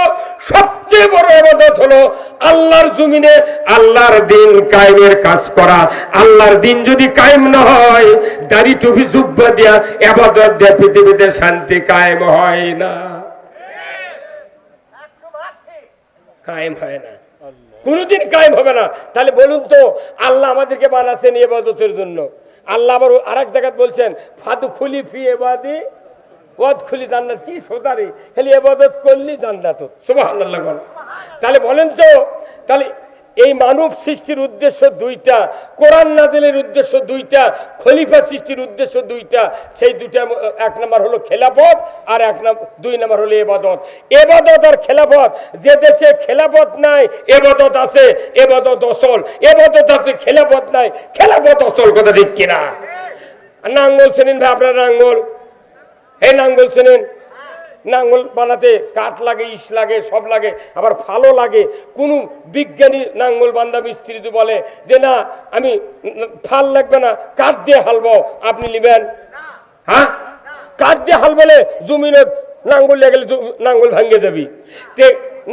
সবচেয়ে বড় ইবাদত হলো আল্লাহর জমিনে আল্লাহর দিন কায়েমের কাজ করা। আল্লাহর দিন যদি কায়েম না হয়, দাড়ি, টুপি, জুব্বা দেয়া ইবাদত দেয়া পৃথিবীতে শান্তি কায়েম হয় না, কায়েম হয় না, কোনদিন কায়েম হবে না। তাহলে বলুন তো, আল্লাহ আমাদেরকে বানাচ্ছেন ইবাদতের জন্য। আল্লাহ আবার আরেক জায়গায় বলছেন, ফাদখুলি ফি ইবাদি ওয়াদখুলি জান্নাত। কি সোজারি, খালি ইবাদত করলি জান্নাত। সুবহানাল্লাহ। তাহলে বলেন তো, তাহলে এই মানব সৃষ্টির উদ্দেশ্য দুইটা, কোরআন নাজিলের উদ্দেশ্য দুইটা, খলিফা সৃষ্টির উদ্দেশ্য দুইটা। সেই দুইটা, এক নম্বর হলো খেলাফত, আর দুই নম্বর হলো ইবাদত। ইবাদত আর খেলাফত। যে দেশে খেলাফত নাই, ইবাদত আছে, ইবাদত অসল। ইবাদত আছে, খেলাফত নাই, খেলাফত অসল। কথা ঠিক কিনা? নাঙ্গল চেনেন ভাই আপনারা? নাঙ্গল, এই নাঙ্গল চেনেন? নাঙ্গল বানাতে কাঠ লাগে, ইস লাগে, সব লাগে, আবার ফালও লাগে। কোন বিজ্ঞানী নাঙ্গল বান্দা মিস্ত্রি তো বলে যে না, আমি ফাল লাগবে না, কাঠ দিয়ে হালবো, আপনি নিবেন? হ্যাঁ, কাঠ দিয়ে হাল বলে জমিনে নাঙ্গল লেগে গেলে নাঙ্গল ভাঙ্গে যাবি। তে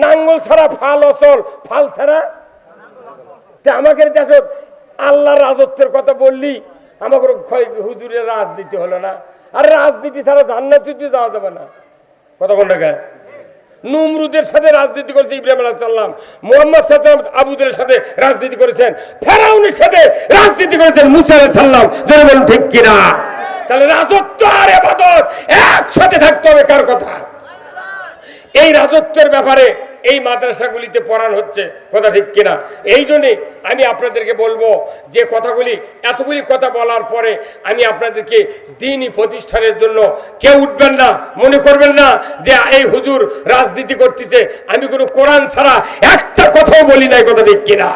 নাঙ্গল ছাড়া ফাল অচল, ফাল ছাড়া। আমাকে দেশ আল্লাহর রাজত্বের কথা বললি, আমাকে হুজুরের রাজনীতি হলো না। আর রাজনীতি ছাড়া জান্নাতে যাওয়া যাবে না। কথা কোন টাকা? নমরুদের সাথে রাজনীতি করেছে ইব্রাহিম আলাইহিস সালাম, মুহাম্মদ সাল্লাল্লাহু আলাইহি ওয়াসাল্লাম আবুদের সাথে রাজনীতি করেছেন, ফেরাউনের সাথে রাজনীতি করেছেন মুসা আলাইহিস সালাম। যারা বলেন ঠিক কিনা? তাহলে রাজত্ব আর ইবাদত একসাথে থাকতে হবে। কার কথা? এই রাজত্বের ব্যাপারে এই মাদ্রাসাগুলিতে পড়ানো হচ্ছে। কথা ঠিক কিনা? এই জন্যে আমি আপনাদেরকে বলবো যে কথাগুলি, এতগুলি কথা বলার পরে আমি আপনাদেরকে দ্বীনি প্রতিষ্ঠানের জন্য কেউ উঠবেন না, মনে করবেন না যে এই হুজুর রাজনীতি করতেছে। আমি কোনো কোরআন ছাড়া একটা কথাও বলি নাই। কথা ঠিক কিনা?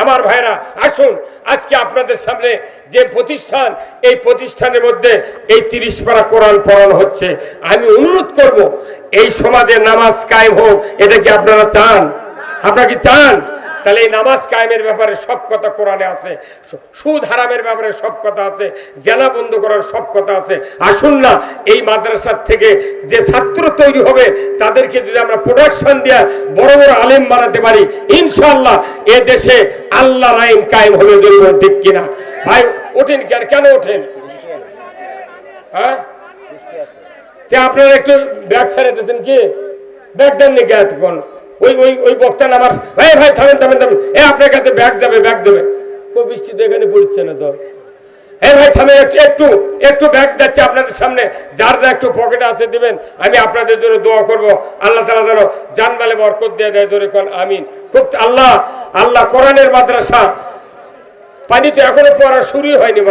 আমার ভাইরা, আসুন আজকে আপনাদের সামনে যে প্রতিষ্ঠান, এই প্রতিষ্ঠানের মধ্যে এই 30 পারা কোরআন পড়ানো হচ্ছে। আমি অনুরোধ করব, এই সমাজে নামাজ কায়েম হোক। এটা কি আপনারা চান? আপনারা কি চান? তাহলে এই নামাজ কায়েমের ব্যাপারে সব কথা কোরআনে আছে, সুদ হারামের ব্যাপারে সব কথা আছে, জেনা বন্ধ করার সব কথা আছে। আসুন না, এই মাদ্রাসার থেকে যে ছাত্র তৈরি হবে তাদেরকে যদি আমরা প্রোডাকশন দিয়ে বড় বড় আলেম বানাতে পারি, ইনশাআল্লাহ এ দেশে আল্লাহর আইন কায়েম হবে। জরুরি ঠিক কিনা? ভাই ওঠেন, কেন ওঠেন? হ্যাঁ, আপনারা একটু ব্যাগ ছাড়াইতেছেন কি? ব্যাগ দেন নাকি এতক্ষণ? ওই বক্তা আমার ভাই থামেন। আপনার কাছে ব্যাগ যাবে। খুব বৃষ্টি তো এখানে পড়ছে না তো। ভাই থামেন, একটু ব্যাগ যাচ্ছে আপনাদের সামনে। যার যা একটু পকেটে আছে দিবেন। আমি আপনাদের জন্য দোয়া করব, আল্লাহ তাআলা যেন জানমালে বরকত দিয়ে দেয়। ধরে কোন আমিন। খুব আল্লাহ কোরআনের মাদ্রাসা, পানি তো এখনো পড়া শুরুই হয়নি।